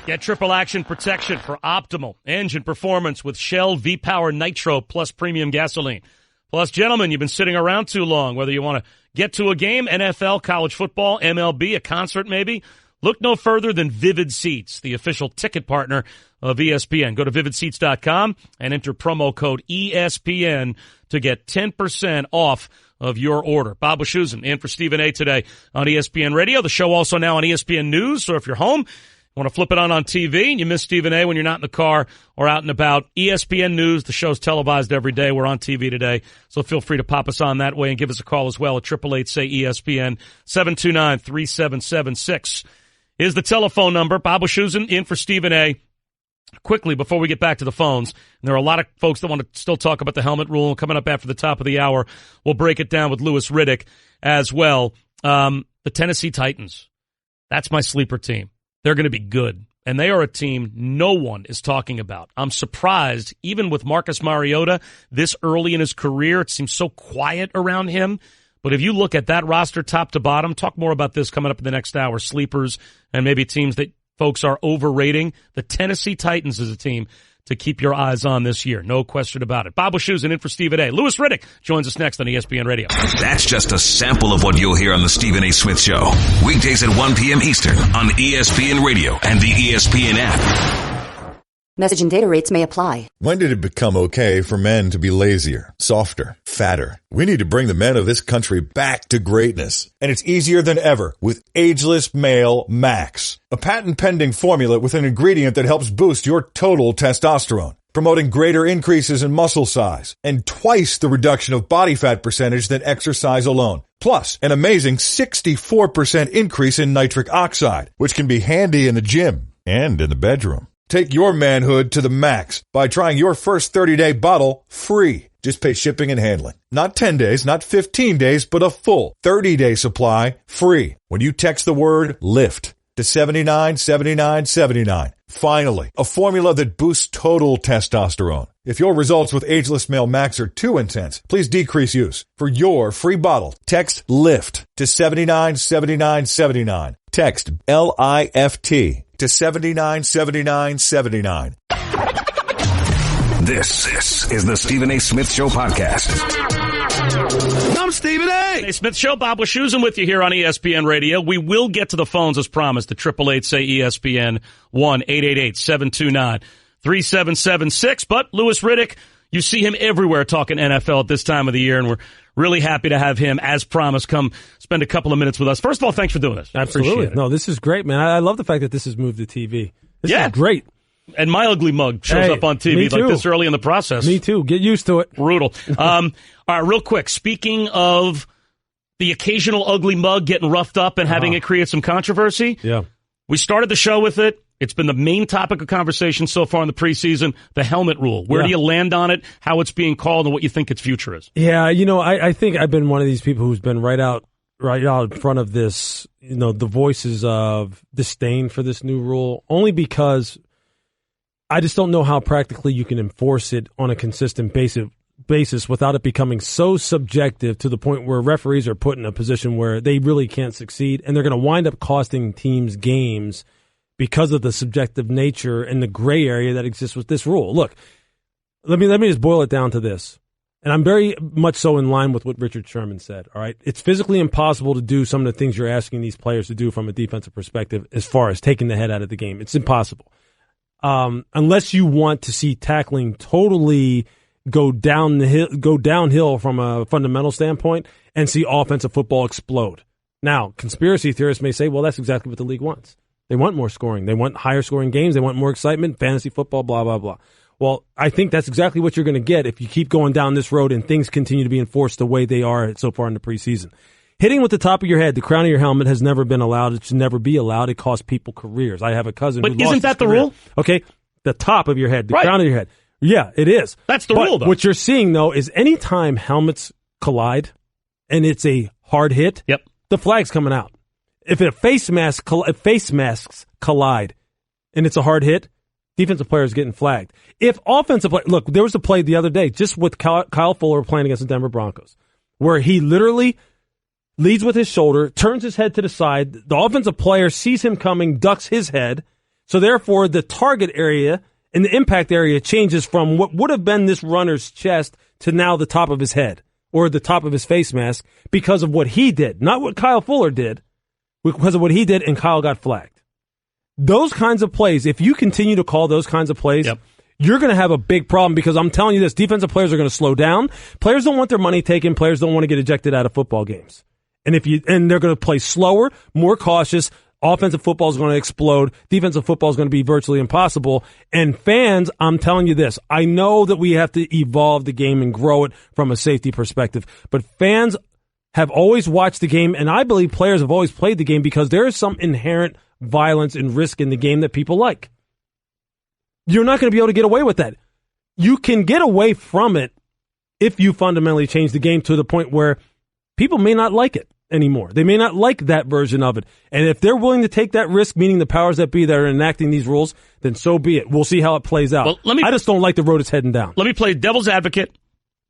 Get triple action protection for optimal engine performance with Shell V-Power Nitro plus premium gasoline. Plus, gentlemen, you've been sitting around too long. Whether you want to get to a game, NFL, college football, MLB, a concert maybe, look no further than Vivid Seats, the official ticket partner of ESPN. Go to vividseats.com and enter promo code ESPN to get 10% off of your order. Bob Wischusen in for Stephen A. today on ESPN Radio. The show also now on ESPN News, so if you're home, want to flip it on TV and you miss Stephen A. when you're not in the car or out and about, ESPN News, the show's televised every day. We're on TV today, so feel free to pop us on that way and give us a call as well at 888-SAY-ESPN, 729-3776 is the telephone number. Bob Wischusen in for Stephen A. Quickly, before we get back to the phones, and there are a lot of folks that want to still talk about the helmet rule. Coming up after the top of the hour, we'll break it down with Louis Riddick as well. The Tennessee Titans, that's my sleeper team. They're going to be good. and they are a team no one is talking about. I'm surprised, even with Marcus Mariota this early in his career, it seems so quiet around him. But if you look at that roster top to bottom, talk more about this coming up in the next hour, sleepers and maybe teams that folks are overrating. The Tennessee Titans is a team to keep your eyes on this year. No question about it. Bob Wischusen in for Stephen A. Louis Riddick joins us next on ESPN Radio. That's just a sample of what you'll hear on the Stephen A. Smith Show. Weekdays at 1 p.m. Eastern on ESPN Radio and the ESPN app. Message and data rates may apply. When did it become okay for men to be lazier, softer, fatter? We need to bring the men of this country back to greatness. And it's easier than ever with Ageless Male Max, a patent-pending formula with an ingredient that helps boost your total testosterone, promoting greater increases in muscle size and twice the reduction of body fat percentage than exercise alone. Plus, an amazing 64% increase in nitric oxide, which can be handy in the gym and in the bedroom. Take your manhood to the max by trying your first 30-day bottle free. Just pay shipping and handling. Not 10 days, not 15 days, but a full 30-day supply free when you text the word LIFT to 797979. Finally, a formula that boosts total testosterone. If your results with Ageless Male Max are too intense, please decrease use. For your free bottle, text LIFT to 797979. Text LIFT to 797979. This is the Stephen A. Smith Show podcast. I'm Stephen A. Smith Show. Bob Wischusen with you here on ESPN Radio. We will get to the phones as promised. The 888-SAY-ESPN 1-888-729-3776. But Louis Riddick, you see him everywhere talking NFL at this time of the year, and we're really happy to have him, as promised, come spend a couple of minutes with us. First of all, thanks for doing this. Absolutely. Appreciate it. No, this is great, man. I love the fact that this has moved to TV. This is great. And my ugly mug shows up on TV like this early in the process. Me too. Get used to it. Brutal. All right, real quick. Speaking of the occasional ugly mug getting roughed up and having it create some controversy, we started the show with it. It's been the main topic of conversation so far in the preseason, the helmet rule. Where do you land on it, how it's being called, and what you think its future is? Yeah, I think I've been one of these people who's been right out in front of this, the voices of disdain for this new rule, only because I just don't know how practically you can enforce it on a consistent basis without it becoming so subjective to the point where referees are put in a position where they really can't succeed, and they're going to wind up costing teams games because of the subjective nature and the gray area that exists with this rule. Look, let me just boil it down to this, and I'm very much so in line with what Richard Sherman said, all right? It's physically impossible to do some of the things you're asking these players to do from a defensive perspective as far as taking the head out of the game. It's impossible. Unless you want to see tackling totally go downhill from a fundamental standpoint and see offensive football explode. Now, conspiracy theorists may say, well, that's exactly what the league wants. They want more scoring. They want higher scoring games. They want more excitement, fantasy football, blah, blah, blah. Well, I think that's exactly what you're going to get if you keep going down this road and things continue to be enforced the way they are so far in the preseason. Hitting with the top of your head, the crown of your helmet, has never been allowed. It should never be allowed. It costs people careers. I have a cousin who lost his career. But isn't that the rule? Okay, the top of your head, the crown of your head. Yeah, it is. That's the rule, though. What you're seeing, though, is anytime helmets collide and it's a hard hit, the flag's coming out. If face masks collide and it's a hard hit, defensive players getting flagged. If offensive play, look, there was a play the other day just with Kyle Fuller playing against the Denver Broncos where he literally leads with his shoulder, turns his head to the side. The offensive player sees him coming, ducks his head. So therefore, the target area and the impact area changes from what would have been this runner's chest to now the top of his head or the top of his face mask because of what he did, not what Kyle Fuller did, because of what he did, and Kyle got flagged. Those kinds of plays, if you continue to call those kinds of plays, you're going to have a big problem because I'm telling you this, defensive players are going to slow down. Players don't want their money taken. Players don't want to get ejected out of football games. And they're going to play slower, more cautious. Offensive football is going to explode. Defensive football is going to be virtually impossible. And fans, I'm telling you this, I know that we have to evolve the game and grow it from a safety perspective, but fans have always watched the game, and I believe players have always played the game because there is some inherent violence and risk in the game that people like. You're not going to be able to get away with that. You can get away from it if you fundamentally change the game to the point where people may not like it. anymore. They may not like that version of it. And if they're willing to take that risk, meaning the powers that be that are enacting these rules, then so be it. We'll see how it plays out. Well, I just don't like the road it's heading down. Let me play devil's advocate,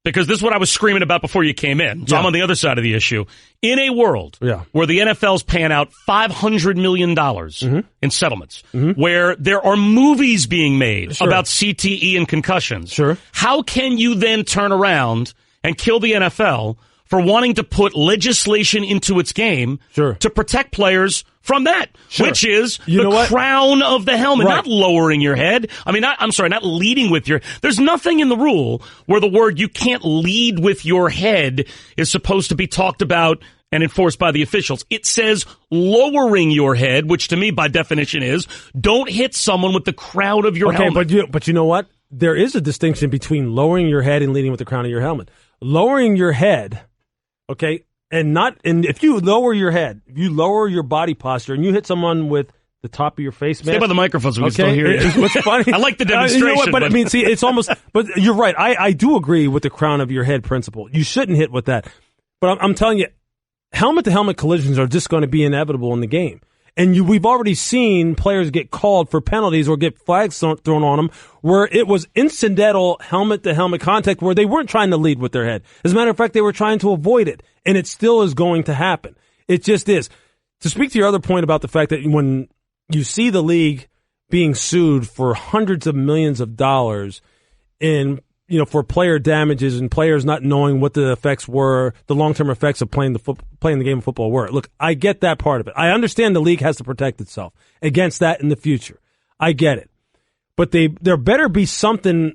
because this is what I was screaming about before you came in. So I'm on the other side of the issue. In a world where the NFL's paying out $500 million in settlements, where there are movies being made about CTE and concussions, how can you then turn around and kill the NFL for wanting to put legislation into its game to protect players from that, which is the crown of the helmet, not lowering your head. I mean, not leading with your... There's nothing in the rule where the word you can't lead with your head is supposed to be talked about and enforced by the officials. It says lowering your head, which to me by definition is don't hit someone with the crown of your helmet. But you know what? There is a distinction between lowering your head and leading with the crown of your helmet. Lowering your head... Okay, and if you lower your head, if you lower your body posture, and you hit someone with the top of your face mask. Stay by the microphone so we can still hear you. What's funny? I like the demonstration. You know what, but I mean, see, it's almost. But you're right. I do agree with the crown of your head principle. You shouldn't hit with that. But I'm telling you, helmet to helmet collisions are just going to be inevitable in the game. And we've already seen players get called for penalties or get flags thrown on them where it was incidental helmet-to-helmet contact where they weren't trying to lead with their head. As a matter of fact, they were trying to avoid it, and it still is going to happen. It just is. To speak to your other point about the fact that when you see the league being sued for hundreds of millions of dollars for player damages and players not knowing what the effects were, the long-term effects of playing the game of football were. Look, I get that part of it. I understand the league has to protect itself against that in the future. I get it. But there better be something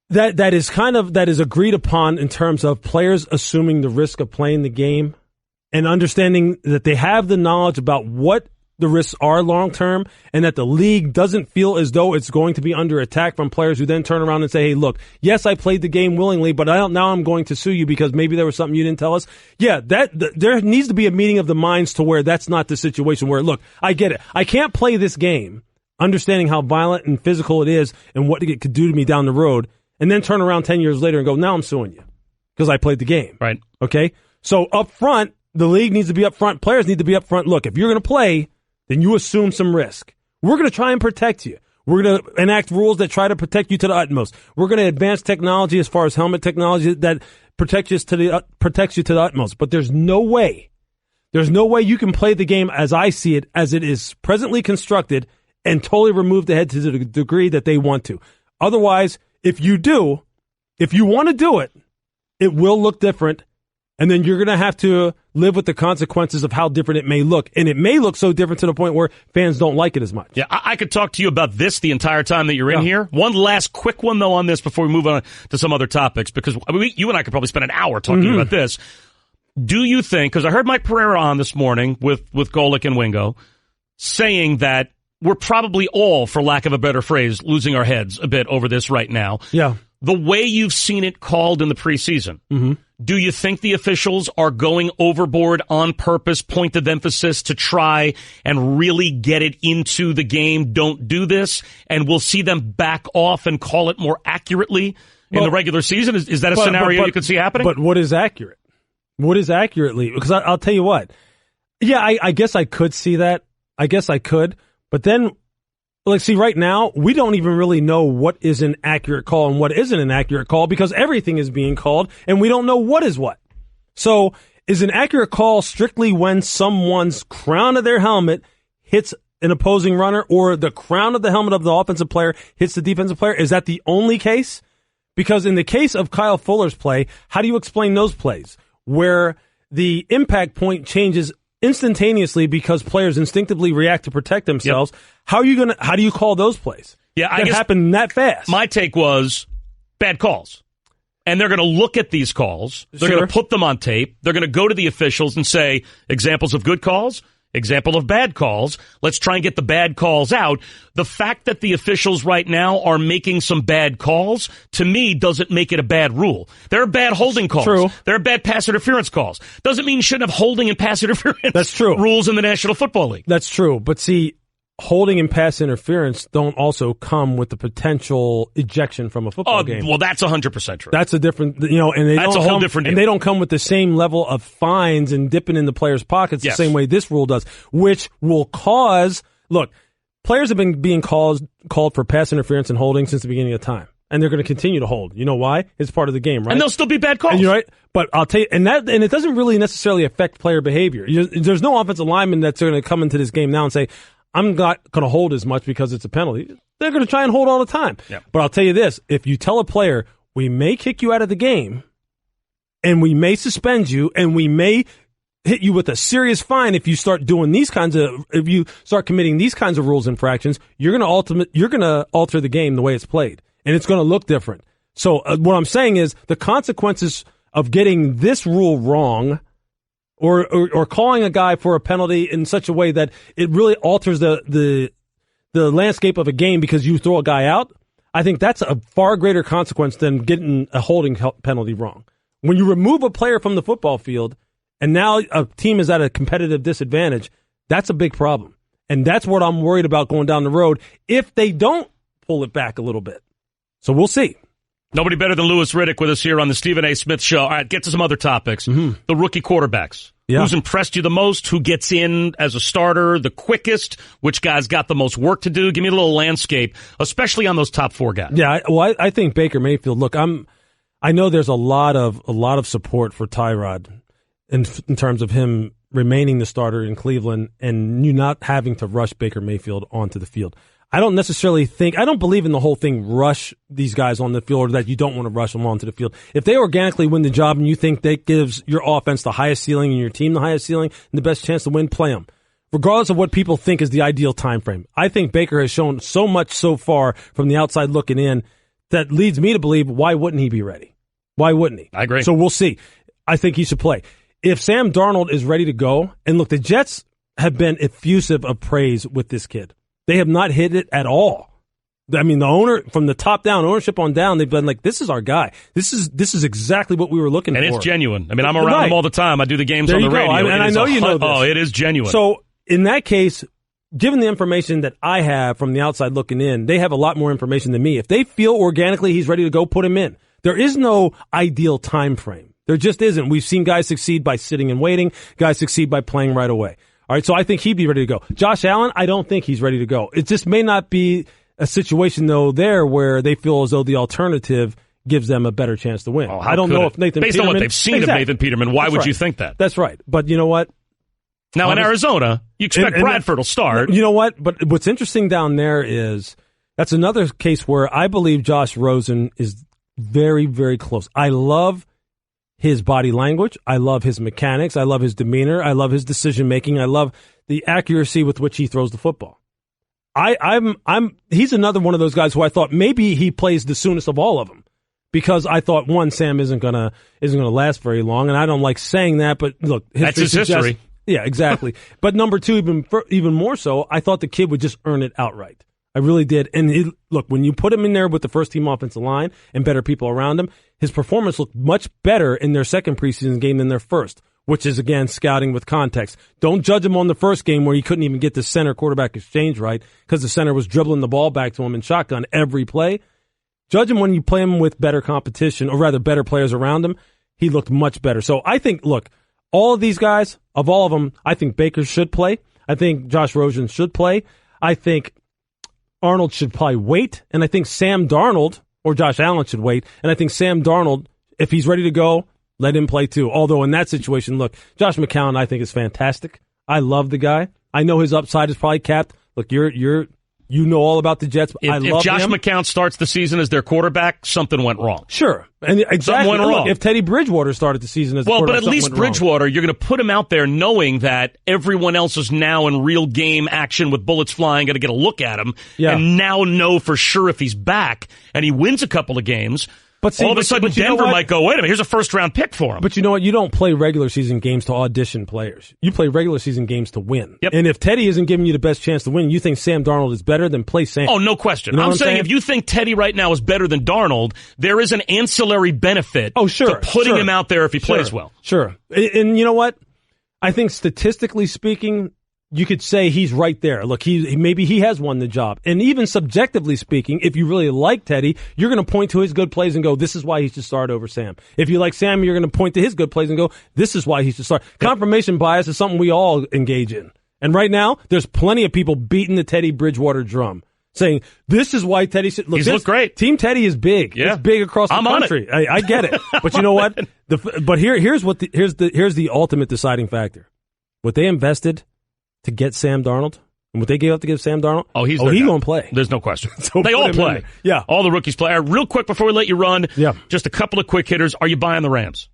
that is agreed upon in terms of players assuming the risk of playing the game and understanding that they have the knowledge about what the risks are long-term, and that the league doesn't feel as though it's going to be under attack from players who then turn around and say, hey, look, yes, I played the game willingly, but now I'm going to sue you because maybe there was something you didn't tell us. Yeah, there needs to be a meeting of the minds to where that's not the situation where, look, I get it. I can't play this game understanding how violent and physical it is and what it could do to me down the road, and then turn around 10 years later and go, now I'm suing you because I played the game. Right. Okay? So up front, the league needs to be up front. Players need to be up front. Look, if you're going to play, then you assume some risk. We're going to try and protect you. We're going to enact rules that try to protect you to the utmost. We're going to advance technology as far as helmet technology that protects you to the utmost. But there's no way you can play the game as I see it, as it is presently constructed, and totally remove the head to the degree that they want to. Otherwise, if you want to do it, it will look different. And then you're going to have to live with the consequences of how different it may look. And it may look so different to the point where fans don't like it as much. Yeah, I could talk to you about this the entire time that you're in here. One last quick one, though, on this before we move on to some other topics, because you and I could probably spend an hour talking about this. Do you think, because I heard Mike Pereira on this morning with Golick and Wingo, saying that we're probably all, for lack of a better phrase, losing our heads a bit over this right now. Yeah. The way you've seen it called in the preseason, do you think the officials are going overboard on purpose, pointed emphasis to try and really get it into the game? Don't do this, and we'll see them back off and call it more accurately in the regular season? Is that a scenario you could see happening? But what is accurate? What is accurately? Because I'll tell you what. Yeah, I guess I could see that. I guess I could. But then, like, see, right now, we don't even really know what is an accurate call and what isn't an accurate call because everything is being called and we don't know what is what. So is an accurate call strictly when someone's crown of their helmet hits an opposing runner or the crown of the helmet of the offensive player hits the defensive player? Is that the only case? Because in the case of Kyle Fuller's play, how do you explain those plays where the impact point changes instantaneously because players instinctively react to protect themselves? Yep. How do you call those plays? Yeah, I guess happened that fast. My take was bad calls. And they're going to look at these calls. They're going to put them on tape. They're going to go to the officials and say, examples of good calls, example of bad calls. Let's try and get the bad calls out. The fact that the officials right now are making some bad calls, to me, doesn't make it a bad rule. There are bad holding calls. True. There are bad pass interference calls. Doesn't mean you shouldn't have holding and pass interference That's true. rules in the National Football League. That's true. But see, holding and pass interference don't also come with the potential ejection from a football game. Well, that's 100% true. That's a different, and that's a whole different deal. And they don't come with the same level of fines and dipping in the players' pockets the same way this rule does, which will cause, look, players have been being called for pass interference and holding since the beginning of time. And they're going to continue to hold. You know why? It's part of the game, right? And they'll still be bad calls. And you're right. But I'll tell you, and it doesn't really necessarily affect player behavior. There's no offensive lineman that's going to come into this game now and say, I'm not going to hold as much because it's a penalty. They're going to try and hold all the time. Yeah. But I'll tell you this, if you tell a player, we may kick you out of the game, and we may suspend you, and we may hit you with a serious fine if you start doing if you start committing these kinds of rules infractions, you're going to alter the game the way it's played. And it's going to look different. So what I'm saying is the consequences of getting this rule wrong or calling a guy for a penalty in such a way that it really alters the landscape of a game because you throw a guy out, I think that's a far greater consequence than getting a holding penalty wrong. When you remove a player from the football field and now a team is at a competitive disadvantage, that's a big problem. And that's what I'm worried about going down the road if they don't pull it back a little bit. So we'll see. Nobody better than Louis Riddick with us here on the Stephen A. Smith Show. All right, get to some other topics. The rookie quarterbacks. Yeah. Who's impressed you the most? Who gets in as a starter the quickest? Which guys got the most work to do? Give me a little landscape, especially on those top four guys. Yeah, I think Baker Mayfield. Look, I know there's a lot of support for Tyrod in terms of him remaining the starter in Cleveland and you not having to rush Baker Mayfield onto the field. I don't believe in the whole thing, rush these guys on the field or that you don't want to rush them onto the field. If they organically win the job and you think that gives your offense the highest ceiling and your team the highest ceiling and the best chance to win, play them. Regardless of what people think is the ideal time frame. I think Baker has shown so much so far from the outside looking in that leads me to believe, why wouldn't he be ready? Why wouldn't he? I agree. So we'll see. I think he should play. If Sam Darnold is ready to go, and look, the Jets have been effusive of praise with this kid. They have not hit it at all. I mean, the owner, from the top down, ownership on down, they've been like, this is our guy. This is exactly what we were looking for. And it's genuine. I mean, I'm around him all the time. I do the games on the radio. And I know you know this. Oh, it is genuine. So in that case, given the information that I have from the outside looking in, they have a lot more information than me. If they feel organically he's ready to go, put him in. There is no ideal time frame. There just isn't. We've seen guys succeed by sitting and waiting, guys succeed by playing right away. All right, so I think he'd be ready to go. Josh Allen, I don't think he's ready to go. It just may not be a situation, though, there where they feel as though the alternative gives them a better chance to win. I don't know if Nathan Peterman... Based on what they've seen of Nathan Peterman, why would you think that? That's right. But you know what? Now, in Arizona, you expect Bradford will start. You know what? But what's interesting down there is that's another case where I believe Josh Rosen is very, very close. I love his body language. I love his mechanics. I love his demeanor. I love his decision making. I love the accuracy with which he throws the football. He's another one of those guys who I thought maybe he plays the soonest of all of them because I thought Sam isn't gonna last very long, and I don't like saying that, but look, that's his history. Yeah, exactly. But number two, even more so, I thought the kid would just earn it outright. I really did. And look, when you put him in there with the first team offensive line and better people around him, his performance looked much better in their second preseason game than their first, which is, again, scouting with context. Don't judge him on the first game where he couldn't even get the center quarterback exchange right because the center was dribbling the ball back to him in shotgun every play. Judge him when you play him with better competition, or rather better players around him. He looked much better. So I think, look, all of these guys, of all of them, I think Baker should play. I think Josh Rosen should play. I think Arnold should probably wait, and I think Sam Darnold or Josh Allen should wait, and I think Sam Darnold, if he's ready to go, let him play too. Although in that situation, look, Josh McCown I think is fantastic. I love the guy. I know his upside is probably capped. Look, you know all about the Jets. I love him. If Josh McCown starts the season as their quarterback, something went wrong. Sure. And exactly. Something went wrong. If Teddy Bridgewater started the season as the quarterback, but at least Bridgewater, you're going to put him out there knowing that everyone else is now in real game action with bullets flying, going to get a look at him, and now know for sure if he's back and he wins a couple of games. But see, all of a sudden, Denver might go, wait a minute, here's a first-round pick for him. But you know what? You don't play regular season games to audition players. You play regular season games to win. Yep. And if Teddy isn't giving you the best chance to win, you think Sam Darnold is better, then play Sam. Oh, no question. You know I'm saying if you think Teddy right now is better than Darnold, there is an ancillary benefit to putting him out there if he plays well. Sure. And you know what? I think statistically speaking, you could say he's right there. Look, maybe he has won the job. And even subjectively speaking, if you really like Teddy, you're going to point to his good plays and go, this is why he should start over Sam. If you like Sam, you're going to point to his good plays and go, this is why he should start. Yep. Confirmation bias is something we all engage in. And right now, there's plenty of people beating the Teddy Bridgewater drum, saying, this is why Teddy should look. He's looked great. Team Teddy is big. Yeah. It's big across the country. I get it. But you know what? But here's the ultimate deciding factor. What they invested to get Sam Darnold, and what they gave up to give Sam Darnold, he's going to play. There's no question. So they all play. Yeah. All the rookies play. Real quick before we let you run, just a couple of quick hitters. Are you buying the Rams?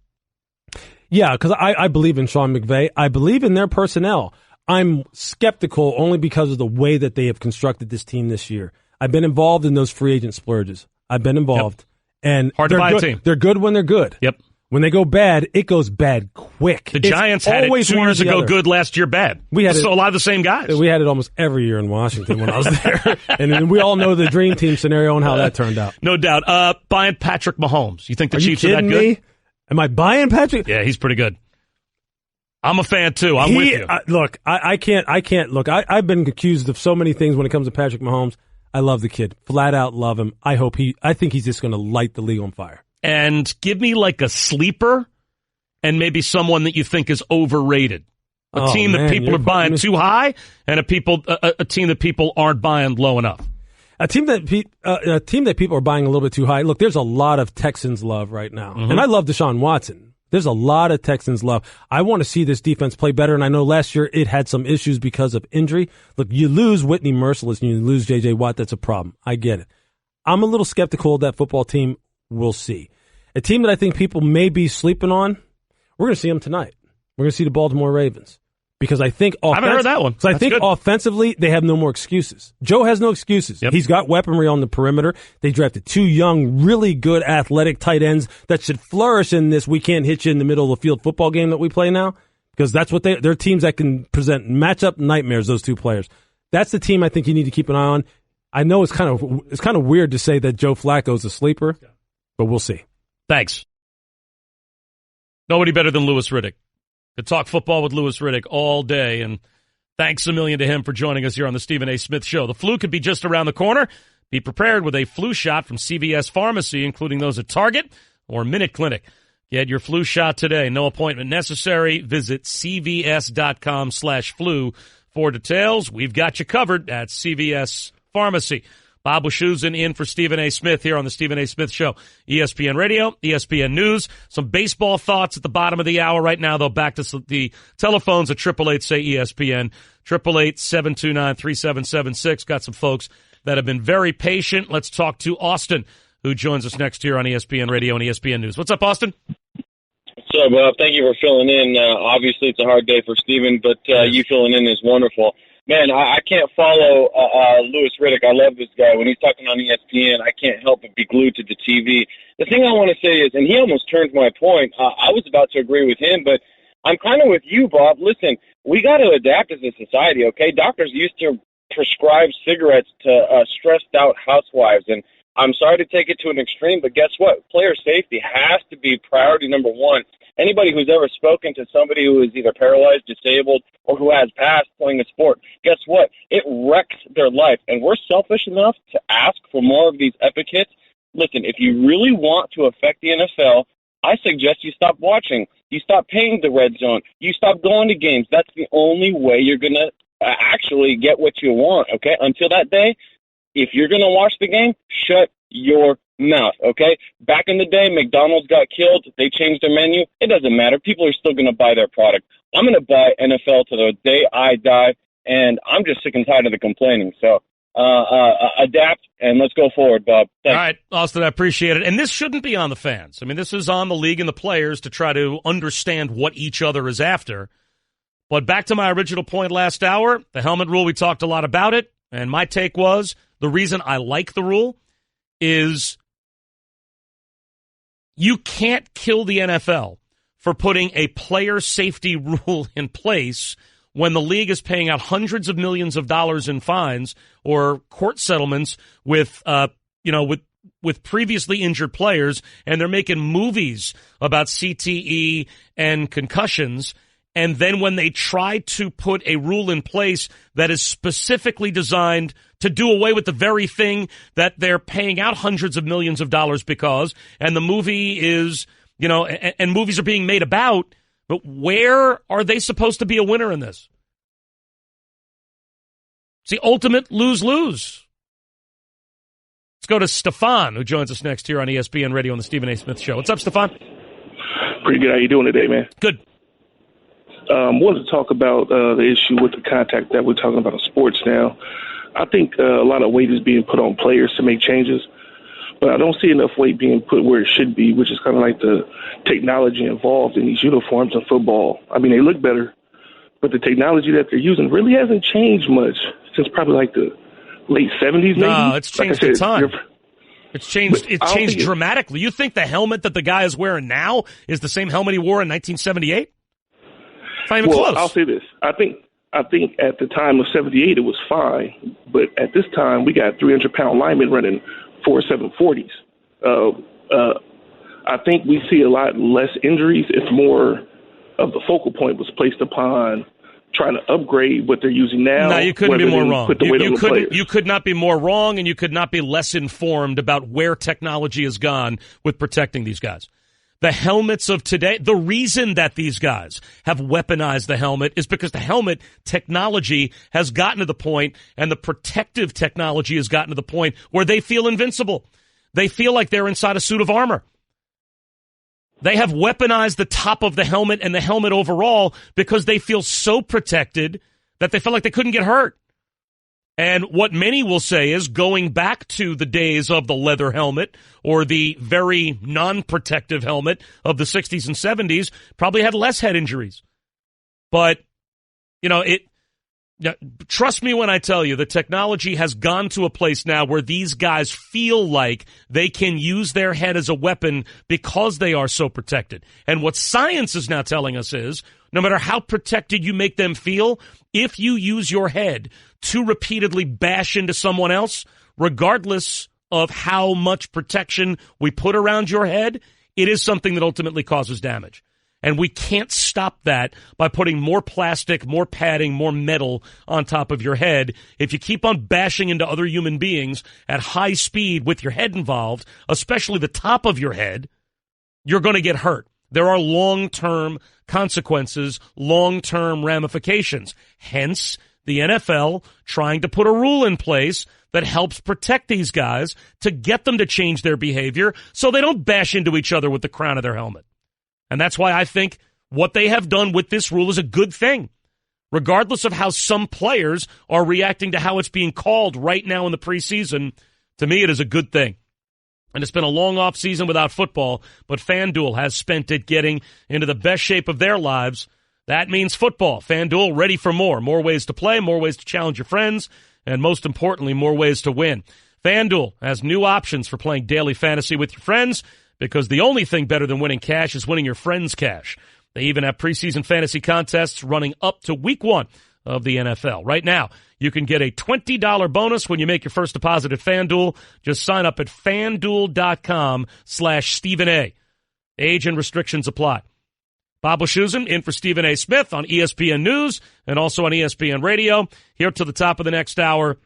Yeah, because I believe in Sean McVay. I believe in their personnel. I'm skeptical only because of the way that they have constructed this team this year. I've been involved in those free agent splurges. I've been involved. And hard to buy a team. They're good when they're good. Yep. When they go bad, it goes bad quick. The Giants had it 2 years ago good, last year bad. A lot of the same guys. We had it almost every year in Washington when I was there. And we all know the dream team scenario and how that turned out. No doubt. Buying Patrick Mahomes. You think the Chiefs are that good? Me? Am I buying Patrick? Yeah, he's pretty good. I'm a fan too. I'm with you. Look, I can't look. I've been accused of so many things when it comes to Patrick Mahomes. I love the kid. Flat out love him. I think he's just going to light the league on fire. And give me like a sleeper and maybe someone that you think is overrated. A team that people are buying too high and a team that people aren't buying low enough. A team that people are buying a little bit too high. Look, there's a lot of Texans love right now. Mm-hmm. And I love Deshaun Watson. There's a lot of Texans love. I want to see this defense play better, and I know last year it had some issues because of injury. Look, you lose Whitney Merciless and you lose J.J. Watt, that's a problem. I get it. I'm a little skeptical of that football team. We'll see. A team that I think people may be sleeping on, we're going to see them tonight. We're going to see the Baltimore Ravens. Because I think I haven't heard that one. So I think offensively, they have no more excuses. Joe has no excuses. Yep. He's got weaponry on the perimeter. They drafted 2 young, really good athletic tight ends that should flourish in this we can't hit you in the middle of the field football game that we play now. Because that's what they're teams that can present matchup nightmares, those 2 players. That's the team I think you need to keep an eye on. I know it's kind of weird to say that Joe Flacco's a sleeper, but we'll see. Thanks. Nobody better than Louis Riddick. Could talk football with Louis Riddick all day, and thanks a million to him for joining us here on the Stephen A. Smith Show. The flu could be just around the corner. Be prepared with a flu shot from CVS Pharmacy, including those at Target or Minute Clinic. Get your flu shot today. No appointment necessary. Visit cvs.com/flu for details. We've got you covered at CVS Pharmacy. Bob Wischusen in for Stephen A. Smith here on the Stephen A. Smith Show. ESPN Radio, ESPN News. Some baseball thoughts at the bottom of the hour right now, though. Back to the telephones at 888-SAY-ESPN, 888-729-3776. Got some folks that have been very patient. Let's talk to Austin, who joins us next here on ESPN Radio and ESPN News. What's up, Austin? What's up, Bob? Thank you for filling in. Obviously, it's a hard day for Stephen, but you filling in is wonderful. Man, I can't follow Louis Riddick. I love this guy. When he's talking on ESPN, I can't help but be glued to the TV. The thing I want to say is, and he almost turned my point, I was about to agree with him, but I'm kind of with you, Bob. Listen, we got to adapt as a society, okay? Doctors used to prescribe cigarettes to stressed-out housewives, and I'm sorry to take it to an extreme, but guess what? Player safety has to be priority number one. Anybody who's ever spoken to somebody who is either paralyzed, disabled, or who has passed playing a sport, guess what? It wrecks their life. And we're selfish enough to ask for more of these epic hits. Listen, if you really want to affect the NFL, I suggest you stop watching. You stop paying the red zone. You stop going to games. That's the only way you're going to actually get what you want, okay? Until that day, if you're going to watch the game, shut your mouth, okay? Back in the day, McDonald's got killed. They changed their menu. It doesn't matter. People are still going to buy their product. I'm going to buy NFL to the day I die, and I'm just sick and tired of the complaining. So adapt, and let's go forward, Bob. Thanks. All right, Austin, I appreciate it. And this shouldn't be on the fans. I mean, this is on the league and the players to try to understand what each other is after. But back to my original point last hour, the helmet rule, we talked a lot about it, and my take was the reason I like the rule is you can't kill the NFL for putting a player safety rule in place when the league is paying out hundreds of millions of dollars in fines or court settlements with previously injured players, and they're making movies about CTE and concussions. And then when they try to put a rule in place that is specifically designed to do away with the very thing that they're paying out hundreds of millions of dollars because, and the movie is, and movies are being made about, but where are they supposed to be a winner in this? It's the ultimate lose-lose. Let's go to Stefan, who joins us next here on ESPN Radio on the Stephen A. Smith Show. What's up, Stefan? Pretty good. How you doing today, man? Good. Wanted to talk about the issue with the contact that we're talking about in sports now. I think a lot of weight is being put on players to make changes, but I don't see enough weight being put where it should be, which is kind of like the technology involved in these uniforms in football. I mean, they look better, but the technology that they're using really hasn't changed much since probably like the late 70s, maybe? No, it's changed a ton. It's changed. It's changed dramatically. You think the helmet that the guy is wearing now is the same helmet he wore in 1978? It's not even close. I'll say this. I think at the time of 78 it was fine, but at this time we got 300-pound linemen running 4.740s. I think we see a lot less injuries if more of the focal point was placed upon trying to upgrade what they're using now. No, you couldn't be more wrong. You could not be more wrong, and you could not be less informed about where technology has gone with protecting these guys. The helmets of today, the reason that these guys have weaponized the helmet is because the helmet technology has gotten to the point, and the protective technology has gotten to the point where they feel invincible. They feel like they're inside a suit of armor. They have weaponized the top of the helmet and the helmet overall because they feel so protected that they feel like they couldn't get hurt. And what many will say is going back to the days of the leather helmet or the very non-protective helmet of the 60s and 70s probably had less head injuries. But, trust me when I tell you, the technology has gone to a place now where these guys feel like they can use their head as a weapon because they are so protected. And what science is now telling us is, no matter how protected you make them feel, if you use your head to repeatedly bash into someone else, regardless of how much protection we put around your head, it is something that ultimately causes damage. And we can't stop that by putting more plastic, more padding, more metal on top of your head. If you keep on bashing into other human beings at high speed with your head involved, especially the top of your head, you're going to get hurt. There are long-term consequences, long-term ramifications. Hence, the NFL trying to put a rule in place that helps protect these guys to get them to change their behavior so they don't bash into each other with the crown of their helmet. And that's why I think what they have done with this rule is a good thing, regardless of how some players are reacting to how it's being called right now in the preseason. To me, it is a good thing. And it's been a long off season without football, but FanDuel has spent it getting into the best shape of their lives. That means football. FanDuel ready for more. More ways to play, more ways to challenge your friends, and most importantly, more ways to win. FanDuel has new options for playing daily fantasy with your friends, because the only thing better than winning cash is winning your friends' cash. They even have preseason fantasy contests running up to week 1 of the NFL. Right now, you can get a $20 bonus when you make your first deposit at FanDuel. Just sign up at FanDuel.com/Stephen A. Age and restrictions apply. Bob Wischusen in for Stephen A. Smith on ESPN News and also on ESPN Radio. Here to the top of the next hour.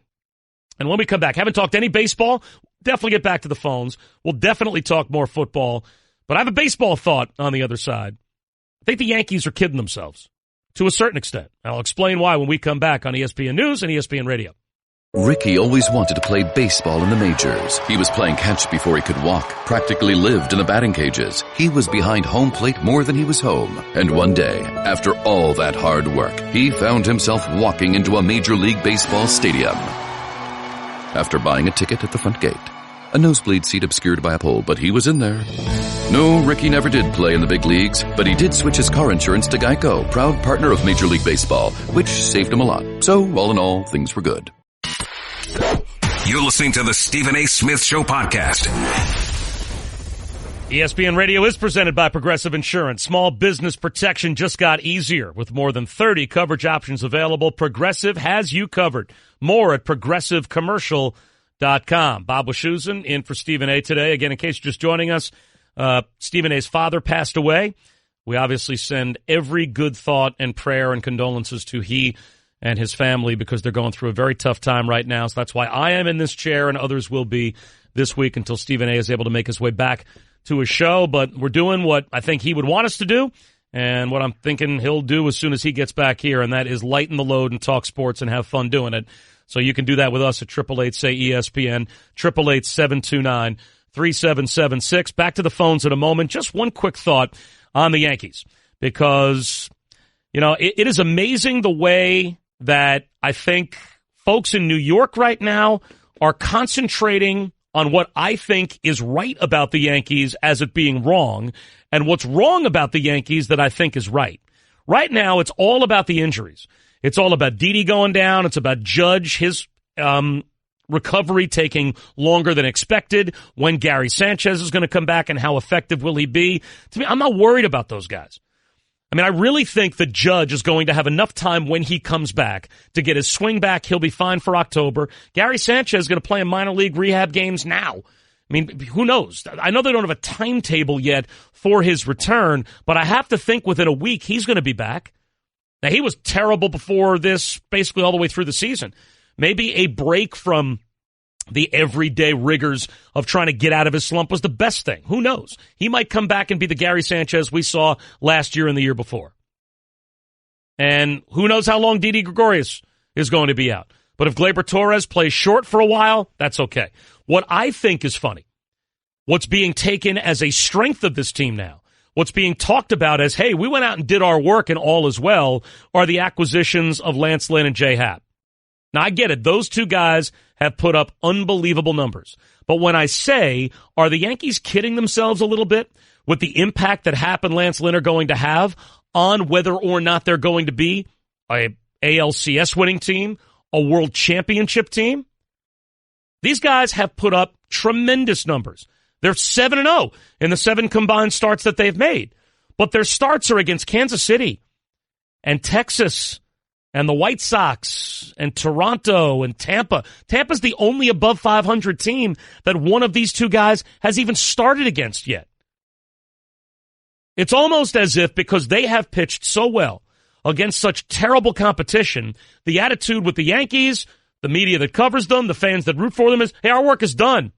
And when we come back, haven't talked any baseball. Definitely get back to the phones. We'll definitely talk more football. But I have a baseball thought on the other side. I think the Yankees are kidding themselves to a certain extent. I'll explain why when we come back on ESPN News and ESPN Radio. Ricky always wanted to play baseball in the majors. He was playing catch before he could walk, practically lived in the batting cages. He was behind home plate more than he was home. And one day, after all that hard work, he found himself walking into a Major League Baseball stadium. After buying a ticket at the front gate. A nosebleed seat obscured by a pole, but he was in there. No, Ricky never did play in the big leagues, but he did switch his car insurance to Geico, proud partner of Major League Baseball, which saved him a lot. So, all in all, things were good. You're listening to the Stephen A. Smith Show podcast. ESPN Radio is presented by Progressive Insurance. Small business protection just got easier. With more than 30 coverage options available, Progressive has you covered. More at progressivecommercial.com. Bob Wischusen in for Stephen A. today. Again, in case you're just joining us, Stephen A.'s father passed away We obviously send every good thought and prayer and condolences to he and his family because they're going through a very tough time right now. So that's why I am in this chair and others will be this week until Stephen A. is able to make his way back to his show. But we're doing what I think he would want us to do and what I'm thinking he'll do as soon as he gets back here, and that is lighten the load and talk sports and have fun doing it. So you can do that with us at 888-SAY-ESPN, 888-729-3776. Back to the phones in a moment. Just one quick thought on the Yankees because, you know, it is amazing the way that I think folks in New York right now are concentrating on what I think is right about the Yankees as it being wrong, and what's wrong about the Yankees that I think is right. Right now, it's all about the injuries. It's all about Didi going down. It's about Judge, his recovery taking longer than expected, when Gary Sanchez is going to come back and how effective will he be. To me, I'm not worried about those guys. I mean, I really think the Judge is going to have enough time when he comes back to get his swing back. He'll be fine for October. Gary Sanchez is going to play in minor league rehab games now. I mean, who knows? I know they don't have a timetable yet for his return, but I have to think within a week he's going to be back. Now, he was terrible before this, basically all the way through the season. Maybe a break from the everyday rigors of trying to get out of his slump was the best thing. Who knows? He might come back and be the Gary Sanchez we saw last year and the year before. And who knows how long Didi Gregorius is going to be out. But if Gleyber Torres plays short for a while, that's okay. What I think is funny, what's being taken as a strength of this team now, what's being talked about as, hey, we went out and did our work and all is well, are the acquisitions of Lance Lynn and Jay Happ. Now, I get it. Those two guys have put up unbelievable numbers. But when I say, are the Yankees kidding themselves a little bit with the impact that Happ and Lance Lynn are going to have on whether or not they're going to be a ALCS winning team, a world championship team? These guys have put up tremendous numbers. They're 7-0 in the 7 combined starts that they've made. But their starts are against Kansas City and Texas and the White Sox and Toronto and Tampa. Tampa's the only above 500 team that one of these two guys has even started against yet. It's almost as if because they have pitched so well against such terrible competition, the attitude with the Yankees, the media that covers them, the fans that root for them is, hey, our work is done.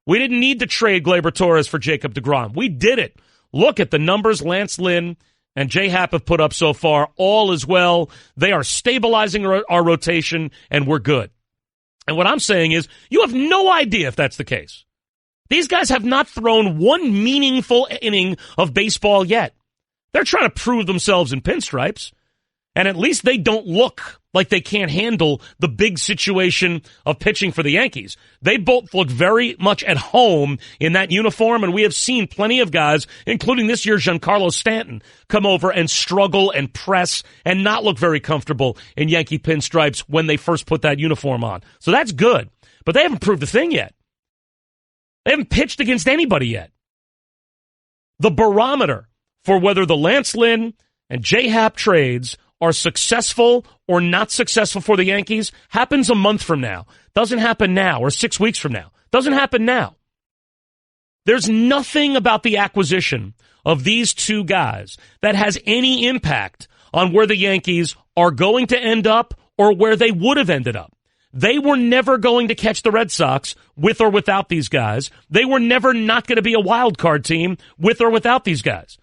We didn't need to trade Gleyber Torres for Jacob deGrom. We did it. Look at the numbers Lance Lynn and Jay Happ have put up so far. All is well. They are stabilizing our rotation, and we're good. And what I'm saying is, you have no idea if that's the case. These guys have not thrown one meaningful inning of baseball yet. They're trying to prove themselves in pinstripes. And at least they don't look like they can't handle the big situation of pitching for the Yankees. They both look very much at home in that uniform, and we have seen plenty of guys, including this year's Giancarlo Stanton, come over and struggle and press and not look very comfortable in Yankee pinstripes when they first put that uniform on. So that's good. But they haven't proved a thing yet. They haven't pitched against anybody yet. The barometer for whether the Lance Lynn and Jay Happ trades are successful or not successful for the Yankees happens a month from now. Doesn't happen now, or 6 weeks from now. Doesn't happen now. There's nothing about the acquisition of these two guys that has any impact on where the Yankees are going to end up or where they would have ended up. They were never going to catch the Red Sox with or without these guys. They were never not going to be a wild card team with or without these guys.